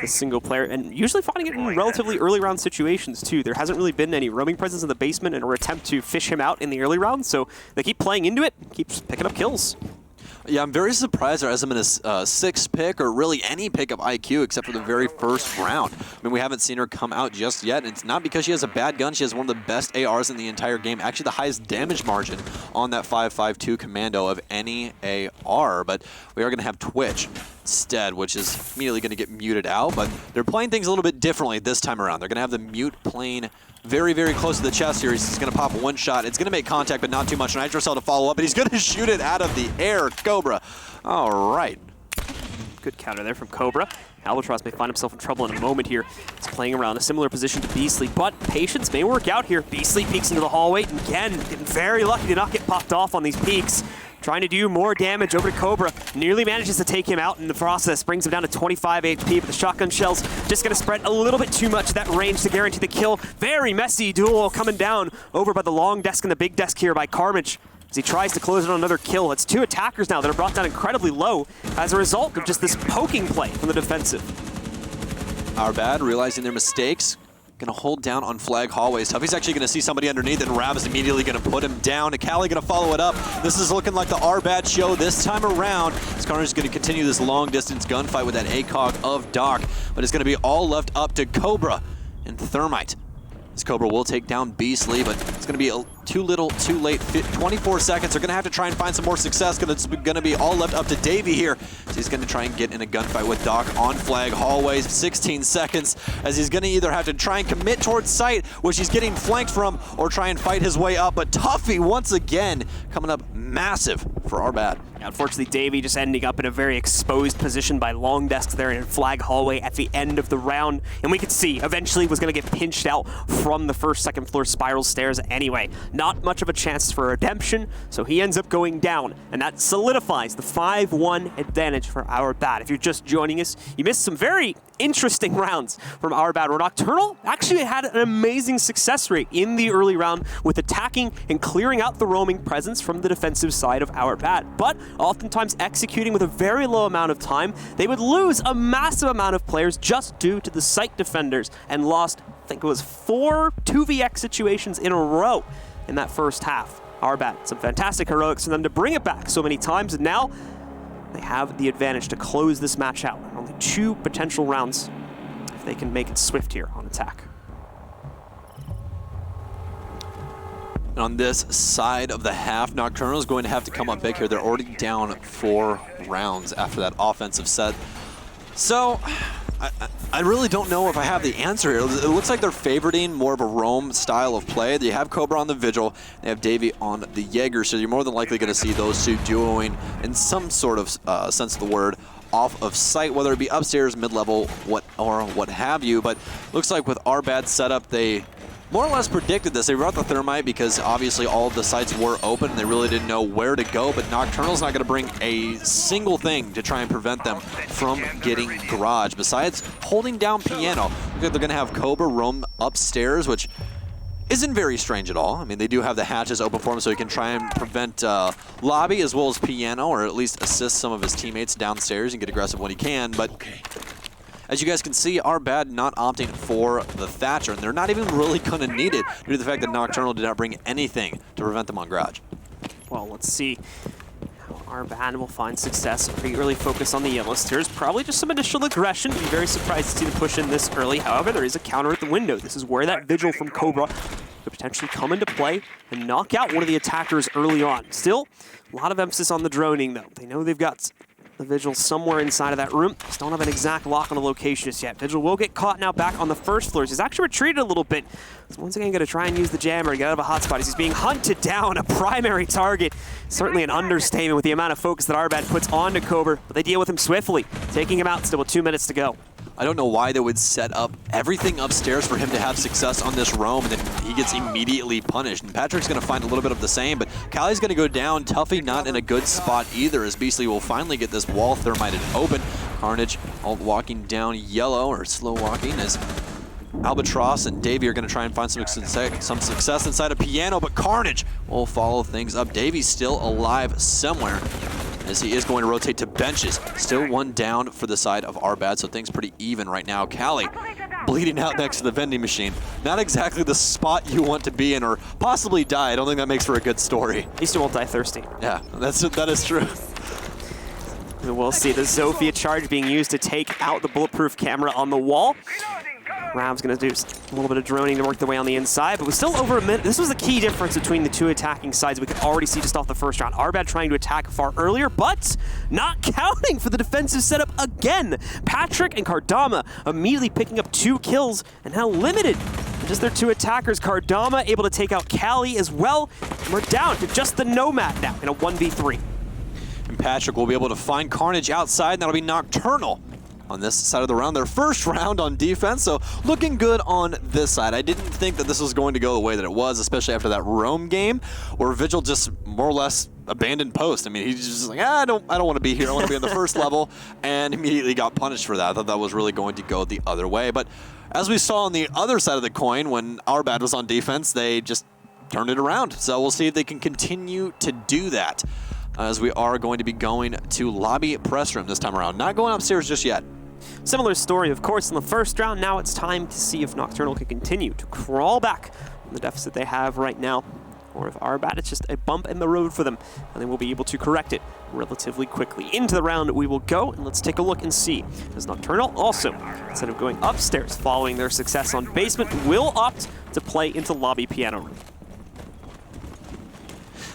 A: the single player, and usually finding it in relatively early round situations, too. There hasn't really been any roaming presence in the basement or attempt to fish him out in the early rounds, so they keep playing into it, keeps picking up kills.
B: Yeah, I'm very surprised there hasn't been a sixth pick or really any pick of IQ except for the very first round. I mean, we haven't seen her come out just yet. It's not because she has a bad gun. She has one of the best ARs in the entire game. Actually, the highest damage margin on that 5.52 commando of any AR. But we are going to have Twitch instead, which is immediately going to get muted out. But they're playing things a little bit differently this time around. They're going to have the mute playing very, very close to the chest here. He's going to pop one shot. It's going to make contact, but not too much. Nitrocell to follow up, and he's going to shoot it out of the air. Cobra. All right.
A: Good counter there from Cobra. Albatross may find himself in trouble in a moment here. He's playing around a similar position to Beastly, but patience may work out here. Beastly peeks into the hallway, and again, getting very lucky to not get popped off on these peeks. Trying to do more damage over to Cobra. Nearly manages to take him out in the process. Brings him down to 25 HP, but the shotgun shell's just going to spread a little bit too much of that range to guarantee the kill. Very messy duel coming down over by the long desk and the big desk here by Carmage as he tries to close it on another kill. It's two attackers now that are brought down incredibly low as a result of just this poking play from the defensive.
B: Our Bad, realizing their mistakes, gonna hold down on flag hallways. Tuffy's actually gonna see somebody underneath, and Rav is immediately gonna put him down. Cali gonna follow it up. This is looking like the Our Bad show this time around. Carnage is gonna continue this long distance gunfight with that ACOG of Doc, but it's gonna be all left up to Cobra and Thermite. This Cobra will take down Beastly, but it's going to be too little, too late. 24 seconds. They're going to have to try and find some more success because it's going to be all left up to Davey here. So he's going to try and get in a gunfight with Doc on flag hallways. 16 seconds as he's going to either have to try and commit towards site, which he's getting flanked from, or try and fight his way up. But Tuffy, once again, coming up massive for Our Bad.
A: Unfortunately, Davey just ending up in a very exposed position by long desks there in flag hallway at the end of the round. And we could see eventually was going to get pinched out from the first, second floor spiral stairs anyway. Not much of a chance for redemption, so he ends up going down. And that solidifies the 5-1 advantage for Our Bad. If you're just joining us, you missed some very interesting rounds from Our Bad, where Nokturnal actually had an amazing success rate in the early round with attacking and clearing out the roaming presence from the defensive side of Our Bad. But oftentimes executing with a very low amount of time, they would lose a massive amount of players just due to the site defenders and lost, I think it was 4 2vx situations in a row in that first half. Our Bad, some fantastic heroics for them to bring it back so many times, and now they have the advantage to close this match out. Only 2 potential rounds if they can make it swift here on attack.
B: And on this side of the half, Nocturnal is going to have to come up big here. They're already down 4 rounds after that offensive set. So I really don't know if I have the answer here. It looks like they're favoriting more of a roam style of play. They have Cobra on the Vigil, they have Davey on the Jaeger, so you're more than likely going to see those two duoing in some sort of sense of the word off of site, whether it be upstairs, mid-level, what have you. But looks like with Our Bad setup, they more or less predicted this. They brought the Thermite because obviously all of the sites were open and they really didn't know where to go, but Nocturnal's not going to bring a single thing to try and prevent them from getting Garage. Besides holding down Piano, they're going to have Cobra roam upstairs, which isn't very strange at all. I mean, they do have the hatches open for him, so he can try and prevent Lobby as well as Piano, or at least assist some of his teammates downstairs and get aggressive when he can. But as you guys can see, Our Bad not opting for the Thatcher, and they're not even really going to need it due to the fact that Nocturnal did not bring anything to prevent them on Garage.
A: Well, let's see how Our Bad will find success. Pretty early focus on the yellow stairs. Probably just some initial aggression. Be very surprised to see the push in this early. However, there is a counter at the window. This is where that Vigil from Cobra could potentially come into play and knock out one of the attackers early on. Still, a lot of emphasis on the droning, though. They know they've got the Vigil somewhere inside of that room. Just don't have an exact lock on the location just yet. Vigil will get caught now back on the first floors. He's actually retreated a little bit. He's once again going to try and use the jammer to get out of a hotspot. He's being hunted down, a primary target. Certainly an understatement with the amount of focus that Our Bad puts onto Cobra, but they deal with him swiftly, taking him out still with 2 minutes to go.
B: I don't know why they would set up everything upstairs for him to have success on this roam, and then he gets immediately punished. And Patrick's going to find a little bit of the same, but Callie's going to go down. Tuffy not in a good spot either, as Beastly will finally get this wall thermited open. Carnage walking down yellow, or slow walking, as Albatross and Davey are going to try and find some success inside of Piano, but Carnage will follow things up. Davey's still alive somewhere, as he is going to rotate to benches. Still one down for the side of Our Bad, so things pretty even right now. Callie bleeding out next to the vending machine. Not exactly the spot you want to be in, or possibly die. I don't think that makes for a good story.
A: At least you won't die thirsty.
B: Yeah, that is true.
A: And we'll see the Zofia charge being used to take out the bulletproof camera on the wall. Rav's going to do a little bit of droning to work their way on the inside, but we're still over a minute. This was the key difference between the two attacking sides. We could already see just off the first round. Our Bad trying to attack far earlier, but not counting for the defensive setup again. Patrick and Kardama immediately picking up 2 kills and now limited to just their 2 attackers. Kardama able to take out Cali as well. And we're down to just the Nomad now in a 1v3.
B: And Patrick will be able to find Carnage outside, and that'll be Nokturnal on this side of the round, their first round on defense, so looking good on this side. I didn't think that this was going to go the way that it was, especially after that Rome game, where Vigil just more or less abandoned post. I mean, he's just like, I don't want to be here. I want to be on the first level, and immediately got punished for that. I thought that was really going to go the other way, but as we saw on the other side of the coin, when Our Bad was on defense, they just turned it around. So we'll see if they can continue to do that, as we are going to be going to lobby press room this time around. Not going upstairs just yet.
A: Similar story, of course, in the first round. Now it's time to see if Nokturnal can continue to crawl back from the deficit they have right now, or if Our Bad, it's just a bump in the road for them, and they will be able to correct it relatively quickly. Into the round we will go, and let's take a look and see. As Nokturnal also, instead of going upstairs following their success on basement, will opt to play into lobby piano room.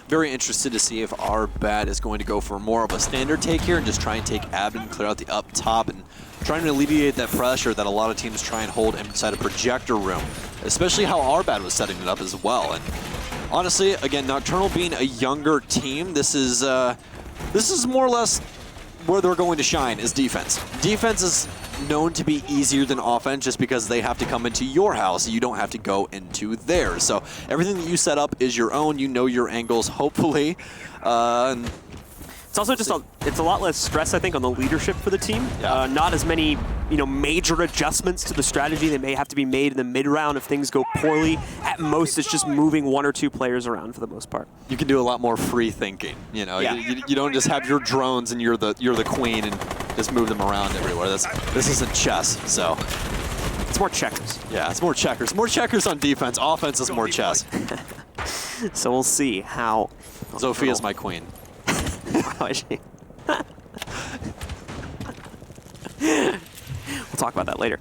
B: Very interested to see if Our Bad is going to go for more of a standard take here and just try and take Abed and clear out the up top and trying to alleviate that pressure that a lot of teams try and hold inside a projector room, especially how Our Bad was setting it up as well. And honestly, again, Nokturnal being a younger team, this is more or less where they're going to shine is defense. Defense is known to be easier than offense just because they have to come into your house. You don't have to go into theirs. So everything that you set up is your own. You know your angles, hopefully. And
A: it's also just it's a lot less stress, I think, on the leadership for the team.
B: Yeah.
A: Not as many, major adjustments to the strategy that may have to be made in the mid-round if things go poorly. At most, it's just moving 1 or 2 players around for the most part.
B: You can do a lot more free thinking.
A: Yeah.
B: You don't just have your drones and you're the queen and just move them around everywhere. This isn't chess, so.
A: It's more checkers.
B: Yeah, it's more checkers. More checkers on defense. Offense is more chess.
A: So we'll see how.
B: Zofia's my queen.
A: How is she? We'll talk about that later.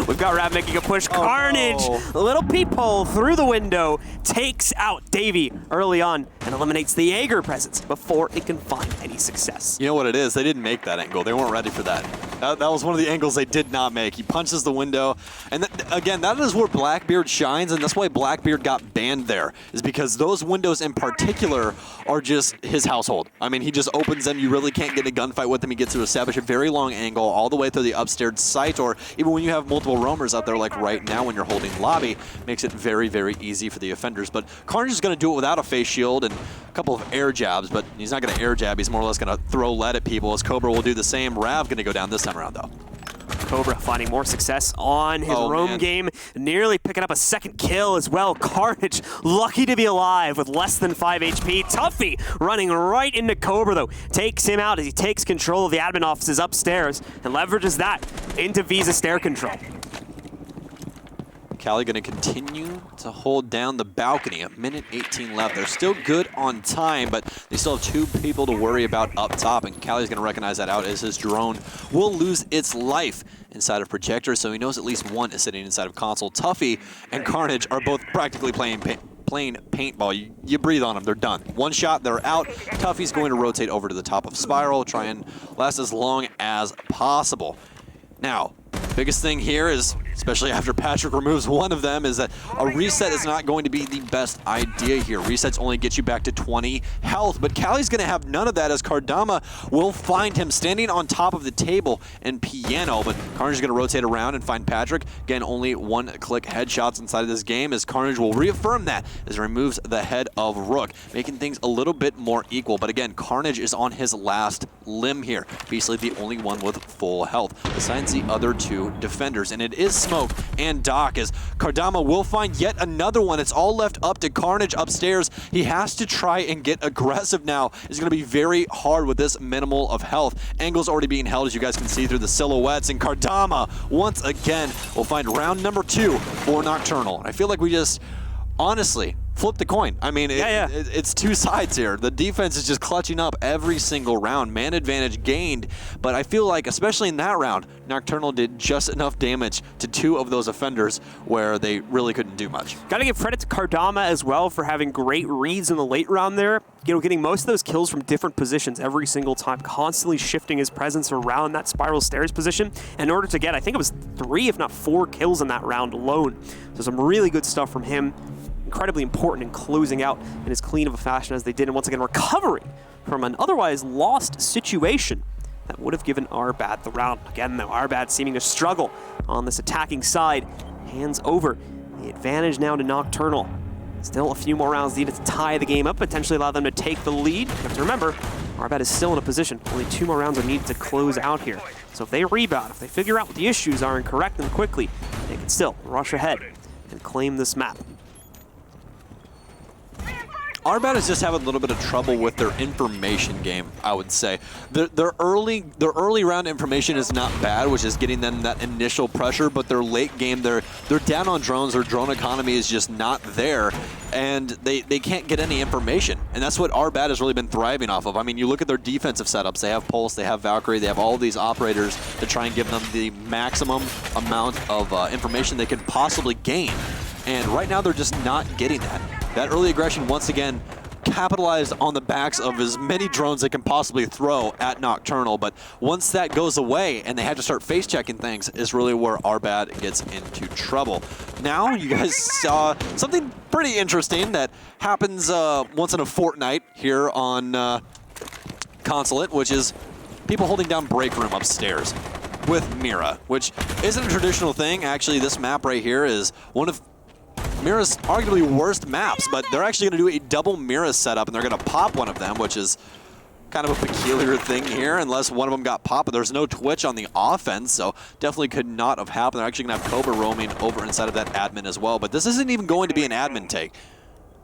A: We've got Rav making a push. Carnage!
B: No.
A: A little peephole through the window takes out Davey early on and eliminates the Jaeger presence before it can find any success.
B: You know what it is? They didn't make that angle. They weren't ready for that. That was one of the angles they did not make. He punches the window. And again, that is where Blackbeard shines, and that's why Blackbeard got banned there, is because those windows in particular are just his household. I mean, he just opens them. You really can't get in a gunfight with him. He gets to establish a very long angle all the way through the upstairs site, or even when you have multiple roamers out there like right now when you're holding lobby, makes it very, very easy for the offenders. But Carnage is going to do it without a face shield and a couple of air jabs, but he's not going to air jab. He's more or less going to throw lead at people, as Cobra will do the same. Rav going to go down this time around, though.
A: Cobra finding more success on his roam game, nearly picking up a second kill as well. Carnage lucky to be alive with less than 5 HP. Tuffy running right into Cobra, though, takes him out as he takes control of the admin offices upstairs and leverages that into Visa stair control.
B: Cali going to continue to hold down the balcony. A minute 18 left. They're still good on time, but they still have 2 people to worry about up top, and Cali's going to recognize that out as his drone will lose its life inside of Projector, so he knows at least one is sitting inside of Console. Tuffy and Carnage are both practically playing paintball. You breathe on them, they're done. One shot, they're out. Tuffy's going to rotate over to the top of Spiral, try and last as long as possible. Now, biggest thing here is, especially after Patrick removes one of them, is that a reset is not going to be the best idea here. Resets only get you back to 20 health, but Cali's going to have none of that as Kardama will find him standing on top of the table and piano, but Carnage is going to rotate around and find Patrick. Again, only 1-click headshots inside of this game, as Carnage will reaffirm that as he removes the head of Rook, making things a little bit more equal. But again, Carnage is on his last limb here, basically the only one with full health, besides the other 2 defenders, and it is Smoke and Doc, as Kardama will find yet another one. It's all left up to Carnage upstairs. He has to try and get aggressive now. It's going to be very hard with this minimal of health. Angle's already being held, as you guys can see through the silhouettes, and Kardama once again will find round number 2 for Nokturnal. I feel like we just, honestly, flip the coin. I mean, it's two sides here. The defense is just clutching up every single round. Man advantage gained, but I feel like, especially in that round, Nokturnal did just enough damage to two of those offenders where they really couldn't do much.
A: Gotta give credit to Kardama as well for having great reads in the late round there. You know, getting most of those kills from different positions every single time, constantly shifting his presence around that spiral stairs position in order to get, I think it was 3, if not 4 kills in that round alone. So some really good stuff from him. Incredibly important in closing out in as clean of a fashion as they did, and once again recovering from an otherwise lost situation that would have given Our Bad the round. Again, though, Our Bad seeming to struggle on this attacking side. Hands over. The advantage now to Nokturnal. Still a few more rounds needed to tie the game up, potentially allow them to take the lead. You have to remember, Our Bad is still in a position. Only 2 more rounds are needed to close out here. So if they rebound, if they figure out what the issues are and correct them quickly, they can still rush ahead and claim this map.
B: Our Bad is just having a little bit of trouble with their information game, I would say. Their early round information is not bad, which is getting them that initial pressure, but their late game, they're down on drones. Their drone economy is just not there, and they can't get any information. And that's what Our Bad has really been thriving off of. I mean, you look at their defensive setups. They have Pulse, they have Valkyrie, they have all these operators to try and give them the maximum amount of information they can possibly gain. And right now, they're just not getting that. That early aggression, once again, capitalized on the backs of as many drones they can possibly throw at Nokturnal. But once that goes away and they have to start face-checking things is really where Our Bad gets into trouble. Now, you guys saw something pretty interesting that happens once in a fortnight here on Consulate, which is people holding down break room upstairs with Mira, which isn't a traditional thing. Actually, this map right here is one of Mira's arguably worst maps, but they're actually going to do a double Mira setup, and they're going to pop one of them, which is kind of a peculiar thing here, unless one of them got popped. But there's no Twitch on the offense, so definitely could not have happened. They're actually going to have Cobra roaming over inside of that admin as well, but this isn't even going to be an admin take.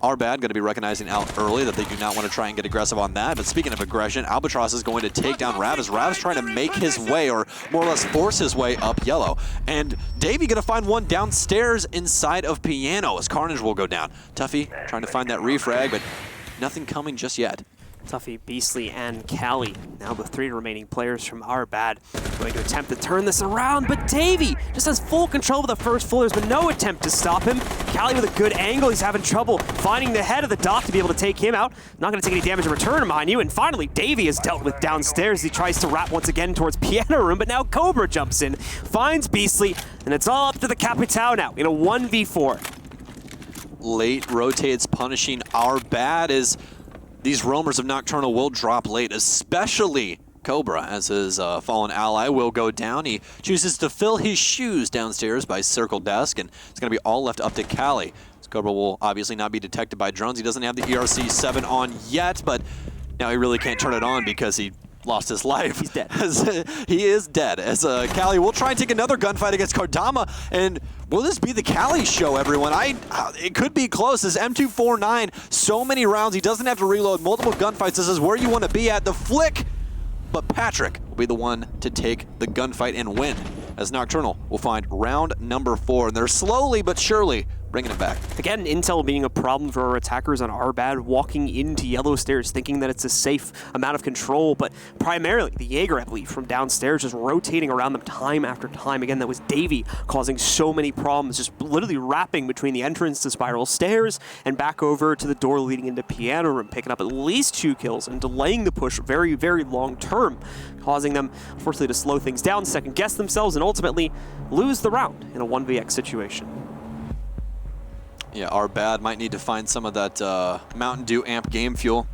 B: Our Bad going to be recognizing out early that they do not want to try and get aggressive on that. But speaking of aggression, Albatross is going to take down Rav as Rav's trying to make his way, or more or less force his way up yellow. And Davey going to find one downstairs inside of Piano as Carnage will go down. Tuffy trying to find that refrag, but nothing coming just yet.
A: Tuffy, Beastly, and Callie, now the 3 remaining players from Our Bad, going to attempt to turn this around, but Davey just has full control of the first floor. There's been no attempt to stop him. Callie with a good angle. He's having trouble finding the head of the dock to be able to take him out. Not going to take any damage in return, mind you. And finally, Davey is dealt with downstairs. He tries to wrap once again towards Piano Room, but now Cobra jumps in, finds Beastly, and it's all up to the Capitao now in a 1v4.
B: Late rotates punishing Our Bad as these roamers of Nokturnal will drop late, especially Cobra, as his fallen ally will go down. He chooses to fill his shoes downstairs by Circle Desk, and it's going to be all left up to Callie. Cobra will obviously not be detected by drones. He doesn't have the ERC-7 on yet, but now he really can't turn it on because he lost his life.
A: He's dead.
B: He is dead. As Callie will try and take another gunfight against Kardama, and will this be the Callie show, everyone? It could be close. This M249, so many rounds. He doesn't have to reload. Multiple gunfights. This is where you want to be at. The flick, but Patrick will be the one to take the gunfight and win, as Nokturnal will find round number 4, and they're slowly but surely bringing it back.
A: Again, intel being a problem for our attackers on Our Bad, walking into yellow stairs thinking that it's a safe amount of control, but primarily the Jaeger, I believe, from downstairs just rotating around them time after time. Again, that was Davey causing so many problems, just literally wrapping between the entrance to spiral stairs and back over to the door leading into Piano Room, picking up at least 2 kills and delaying the push very, very long term, causing them, unfortunately, to slow things down, second guess themselves, and ultimately lose the round in a 1vx situation.
B: Yeah, Our Bad might need to find some of that Mountain Dew amp game fuel.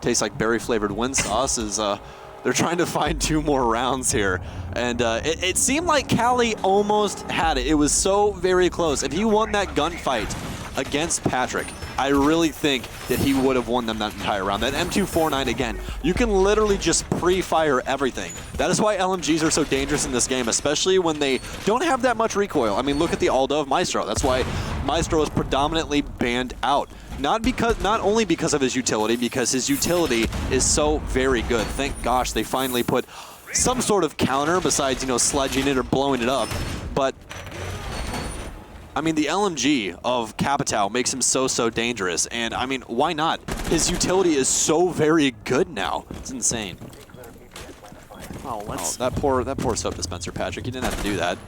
B: Tastes like berry-flavored wind sauce. They're trying to find 2 more rounds here. And it seemed like Callie almost had it. It was so very close. If he won that gunfight against Patrick, I really think that he would have won them that entire round. That M249, again, you can literally just pre-fire everything. That is why LMGs are so dangerous in this game, especially when they don't have that much recoil. I mean, look at the Aldo of Maestro. That's why Maestro is predominantly banned out. Not only because of his utility, because his utility is so very good. Thank gosh they finally put some sort of counter besides, sledging it or blowing it up. But I mean, the LMG of Capitao makes him so dangerous, and I mean, why not? His utility is so very good now. It's insane.
A: Oh,
B: that poor soap dispenser, Patrick. You didn't have to do that.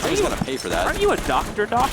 B: He's gonna pay for that.
A: Aren't you a doctor, Doc?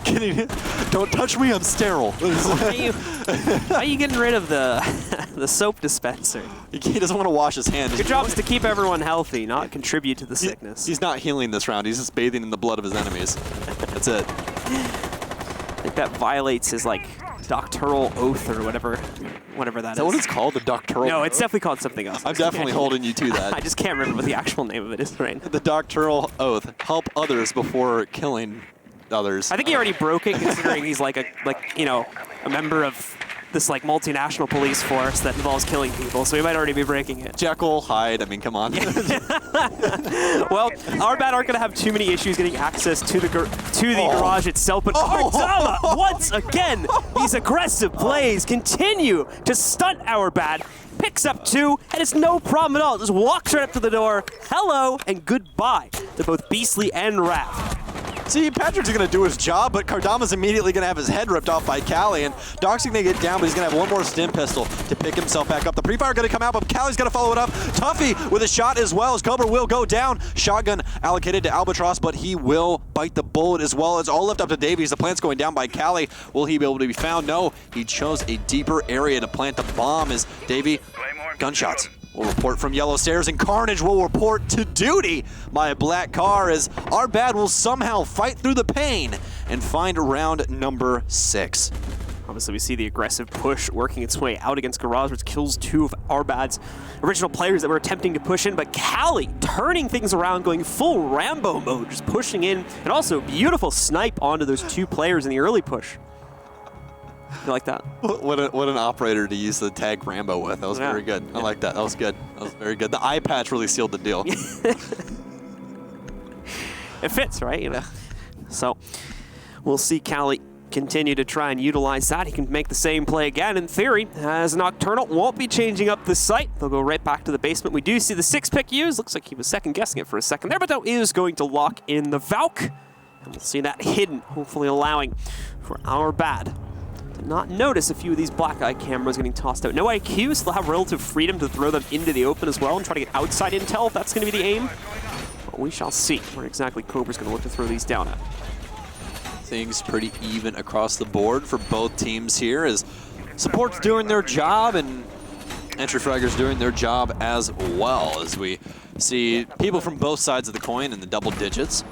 B: Kidding? Don't touch me. I'm sterile.
A: How are you getting rid of the soap dispenser?
B: He doesn't want to wash his hands.
A: Your job is to keep everyone healthy, not contribute to the sickness.
B: He's not healing this round. He's just bathing in the blood of his enemies. That's it.
A: I think that violates his like doctoral oath or whatever that is.
B: Is that what it's called? The doctoral?
A: No, it's definitely called something else.
B: I'm definitely holding you to that.
A: I just can't remember what the actual name of it is right now.
B: The doctoral oath: help others before killing others.
A: I think he already broke it, considering he's like a member of this like multinational police force that involves killing people, so he might already be breaking it.
B: Jekyll, Hyde, I mean, come on.
A: Well, Our Bad aren't going to have too many issues getting access to the garage itself, but Kardama, once again, these aggressive plays continue to stunt Our Bad. Picks up 2, and it's no problem at all. Just walks right up to the door, hello, and goodbye to both Beastly and Raph.
B: See, Patrick's going to do his job, but Kardama's immediately going to have his head ripped off by Callie, and Doc's going to get down, but he's going to have one more stim pistol to pick himself back up. The pre-fire going to come out, but Callie's going to follow it up. Tuffy with a shot as well, as Cobra will go down. Shotgun allocated to Albatross, but he will bite the bullet as well. It's all left up to Davies. The plant's going down by Callie. Will he be able to be found? No, he chose a deeper area to plant the bomb as Davey, gunshots. We'll report from Yellow Stairs, and Carnage will report to duty by a black car as Our Bad will somehow fight through the pain and find round number 6.
A: Obviously, we see the aggressive push working its way out against Garage, which kills 2 of Our Bad's original players that were attempting to push in, but Callie turning things around, going full Rambo mode, just pushing in, and also beautiful snipe onto those 2 players in the early push. You like that?
B: What an operator to use the tag Rambo with. That was very good. I like that. That was good. That was very good. The eye patch really sealed the deal.
A: It fits, right? You know? So we'll see Callie continue to try and utilize that. He can make the same play again, in theory, as Nokturnal won't be changing up the site. They'll go right back to the basement. We do see the 6-pick used. Looks like he was second-guessing it for a second there, but that is going to lock in the Valk. And we'll see that hidden, hopefully allowing for Our Bad not notice a few of these black eye cameras getting tossed out. No IQ, so they'll have relative freedom to throw them into the open as well and try to get outside intel if that's going to be the aim. But we shall see where exactly Cobra's going to look to throw these down at.
B: Things pretty even across the board for both teams here as support's doing their job and entry fraggers doing their job as well, as we see people from both sides of the coin in the double digits.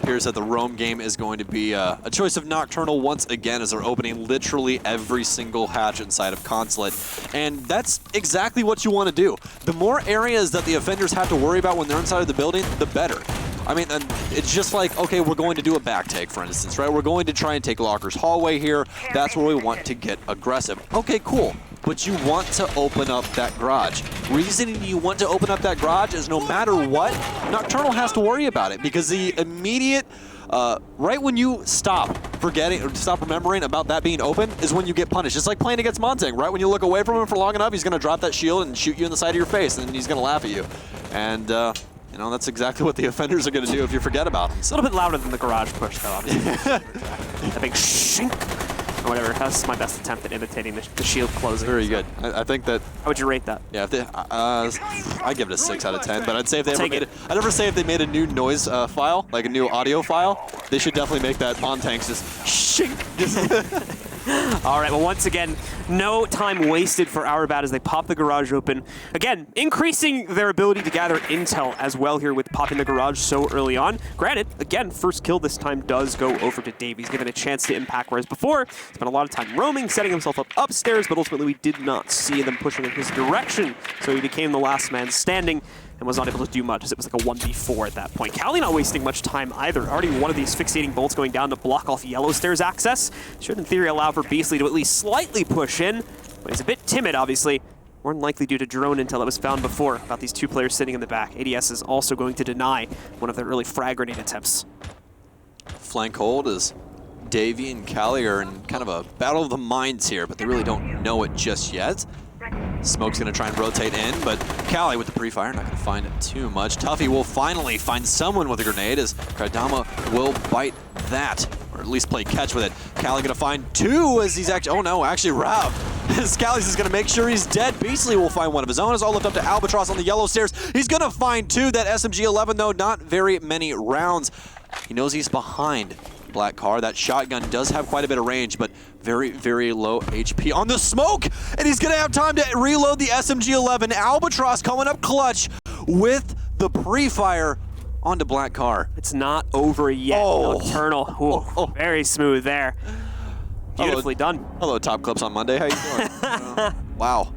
B: Appears that the roam game is going to be a choice of Nokturnal once again, as they're opening literally every single hatch inside of Consulate. And that's exactly what you want to do. The more areas that the offenders have to worry about when they're inside of the building, the better. I mean, it's just like, okay, we're going to do a back take, for instance, right? We're going to try and take Locker's hallway here. That's where we want to get aggressive. Okay, cool. But you want to open up that garage. Reasoning you want to open up that garage is no matter what, Nokturnal has to worry about it, because the immediate, right when you stop forgetting or stop remembering about that being open is when you get punished. It's like playing against Montang, right? When you look away from him for long enough, he's going to drop that shield and shoot you in the side of your face, and then he's going to laugh at you. And, you know, that's exactly what the offenders are going to do if you forget about them.
A: It's a little bit louder than the garage push, though, obviously. That big shink. Or whatever. That's my best attempt at imitating the shield closing.
B: Very good. I think that.
A: How would you rate that?
B: Yeah, if they, I give it a 6 out of 10. But I'd say if they ever made it, I'd never say if they made a new noise file, like a new audio file. They should definitely make that on tanks just shink.
A: All right, well, once again, no time wasted for Our Bad as they pop the garage open. Again, increasing their ability to gather intel as well here with popping the garage so early on. Granted, again, first kill this time does go over to Davies, given a chance to impact, whereas before, spent a lot of time roaming, setting himself up upstairs, but ultimately we did not see them pushing in his direction, so he became the last man standing and was not able to do much, as it was like a 1v4 at that point. Callie not wasting much time either. Already one of these fixating bolts going down to block off Yellow Stairs access. Should in theory allow for Beastly to at least slightly push in, but he's a bit timid, obviously. More than likely due to drone intel that was found before about these 2 players sitting in the back. ADS is also going to deny one of their early frag grenade attempts.
B: Flank hold as Davey and Callie are in kind of a battle of the minds here, but they really don't know it just yet. Smoke's going to try and rotate in, but Callie with the pre-fire, not going to find too much. Tuffy will finally find someone with a grenade as Kaidama will bite that, or at least play catch with it. Callie going to find two as he's actually, oh no, actually Rav. As Callies is going to make sure he's dead. Beastly will find one of his own. It's all left up to Albatross on the yellow stairs. He's going to find two. That SMG-11 though, not very many rounds. He knows he's behind Black Car. That shotgun does have quite a bit of range, but very, very low HP on the smoke. And he's going to have time to reload the SMG-11. Albatross coming up clutch with the pre-fire onto Black Car.
A: It's not over yet. Nocturnal. Ooh, very smooth there. Beautifully done.
B: Hello, Top Clips on Monday. How you doing? Wow.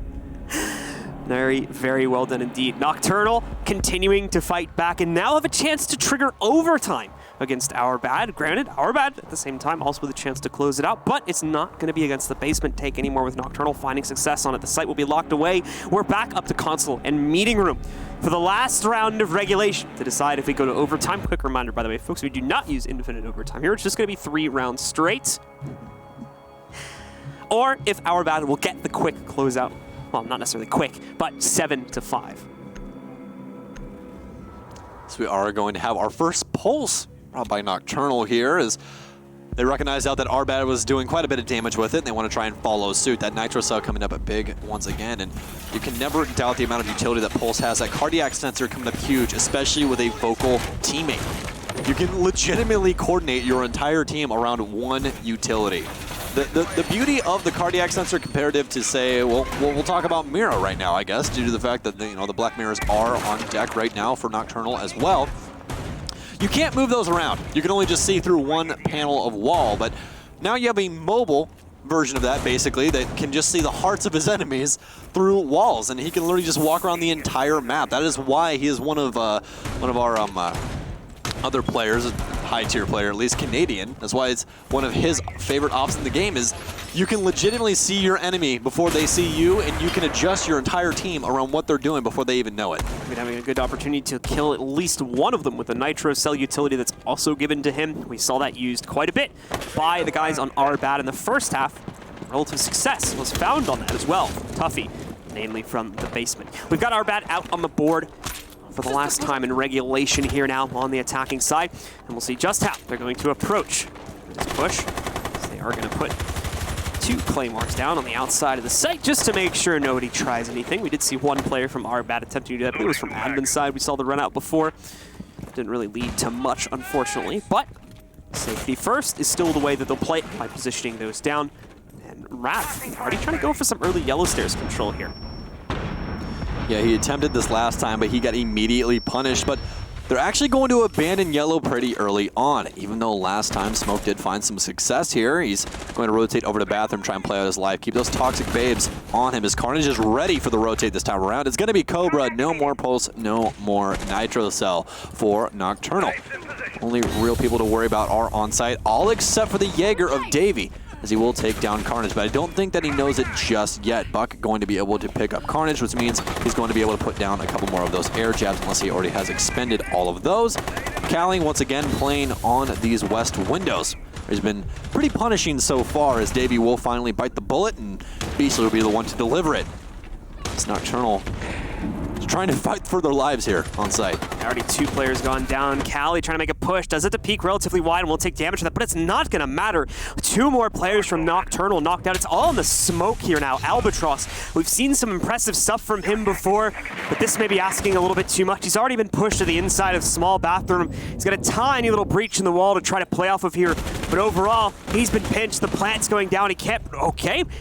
A: Very, very well done indeed. Nocturnal continuing to fight back and now have a chance to trigger overtime against Our Bad. Granted, Our Bad at the same time also with a chance to close it out, but it's not going to be against the basement take anymore with Nocturnal finding success on it. The site will be locked away. We're back up to Consulate and Meeting Room for the last round of regulation to decide if we go to overtime. Quick reminder, by the way, folks, we do not use infinite overtime here. It's just going to be 3 rounds straight. Or if Our Bad will get the quick closeout. Well, not necessarily quick, but 7-5.
B: So we are going to have our first pulse brought by Nocturnal here as they recognize out that Our Bad was doing quite a bit of damage with it, and they want to try and follow suit. That Nitro Cell coming up big once again, and you can never doubt the amount of utility that Pulse has. That cardiac sensor coming up huge, especially with a vocal teammate. You can legitimately coordinate your entire team around one utility. The beauty of the cardiac sensor comparative to, say, well, we'll talk about Mira right now, I guess, due to the fact that the Black Mirrors are on deck right now for Nocturnal as well. You can't move those around. You can only just see through one panel of wall, but now you have a mobile version of that, basically, that can just see the hearts of his enemies through walls, and he can literally just walk around the entire map. That is why he is one of our other players, high-tier player, at least Canadian. That's why it's one of his favorite ops in the game is you can legitimately see your enemy before they see you, and you can adjust your entire team around what they're doing before they even know it.
A: We're having a good opportunity to kill at least one of them with the Nitro Cell utility that's also given to him. We saw that used quite a bit by the guys on Our Bad in the first half. Relative success was found on that as well. Tuffy, mainly from the basement. We've got Our Bad out on the board for the last time in regulation here now on the attacking side, and we'll see just how they're going to approach this push. So they are going to put 2 claymores down on the outside of the site just to make sure nobody tries anything. We did see one player from Our Bad attempting to do that. I believe it was from admin side. We saw the run out before. Didn't really lead to much, unfortunately, but safety first is still the way that they'll play it by positioning those down. And Raph already trying to go for some early yellow stairs control here.
B: Yeah, he attempted this last time, but he got immediately punished. But they're actually going to abandon yellow pretty early on, even though last time Smoke did find some success here. He's going to rotate over to bathroom, try and play out his life. Keep those toxic babes on him. His Carnage is ready for the rotate this time around. It's going to be Cobra. No more Pulse, no more Nitro Cell for Nocturnal. Only real people to worry about are on site, all except for the Jaeger of Davey, as he will take down Carnage, but I don't think that he knows it just yet. Buck going to be able to pick up Carnage, which means he's going to be able to put down a couple more of those air jabs unless he already has expended all of those. Callie once again playing on these west windows. He's been pretty punishing so far as Davey will finally bite the bullet and Beastly will be the one to deliver it. It's Nocturnal trying to fight for their lives here on site.
A: Already 2 players gone down. Callie trying to make a push. Does it to peak relatively wide and will take damage to that, but it's not going to matter. 2 more players from Nocturnal knocked out. It's all in the smoke here now. Albatross, we've seen some impressive stuff from him before, but this may be asking a little bit too much. He's already been pushed to the inside of small bathroom. He's got a tiny little breach in the wall to try to play off of here, but overall, he's been pinched. The plant's going down. He can't,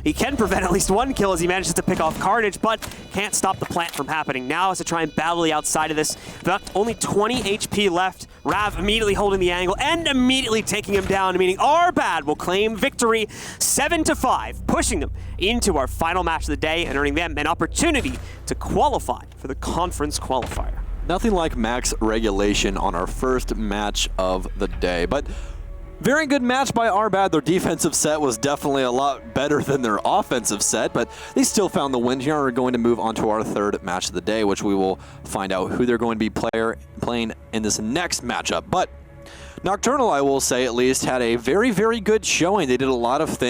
A: he can prevent at least 1 kill as he manages to pick off Carnage, but can't stop the plant from happening. Now is to try and battle the outside of this. But only 20 HP left. Rav immediately holding the angle and immediately taking him down, meaning Our Bad will claim victory 7-5, pushing them into our final match of the day and earning them an opportunity to qualify for the conference qualifier.
B: Nothing like max regulation on our first match of the day, but very good match by Our Bad. Their defensive set was definitely a lot better than their offensive set, but they still found the win here. We're going to move on to our 3rd match of the day, which we will find out who they're going to be playing in this next matchup. But Nocturnal, I will say at least, had a very, very good showing. They did a lot of things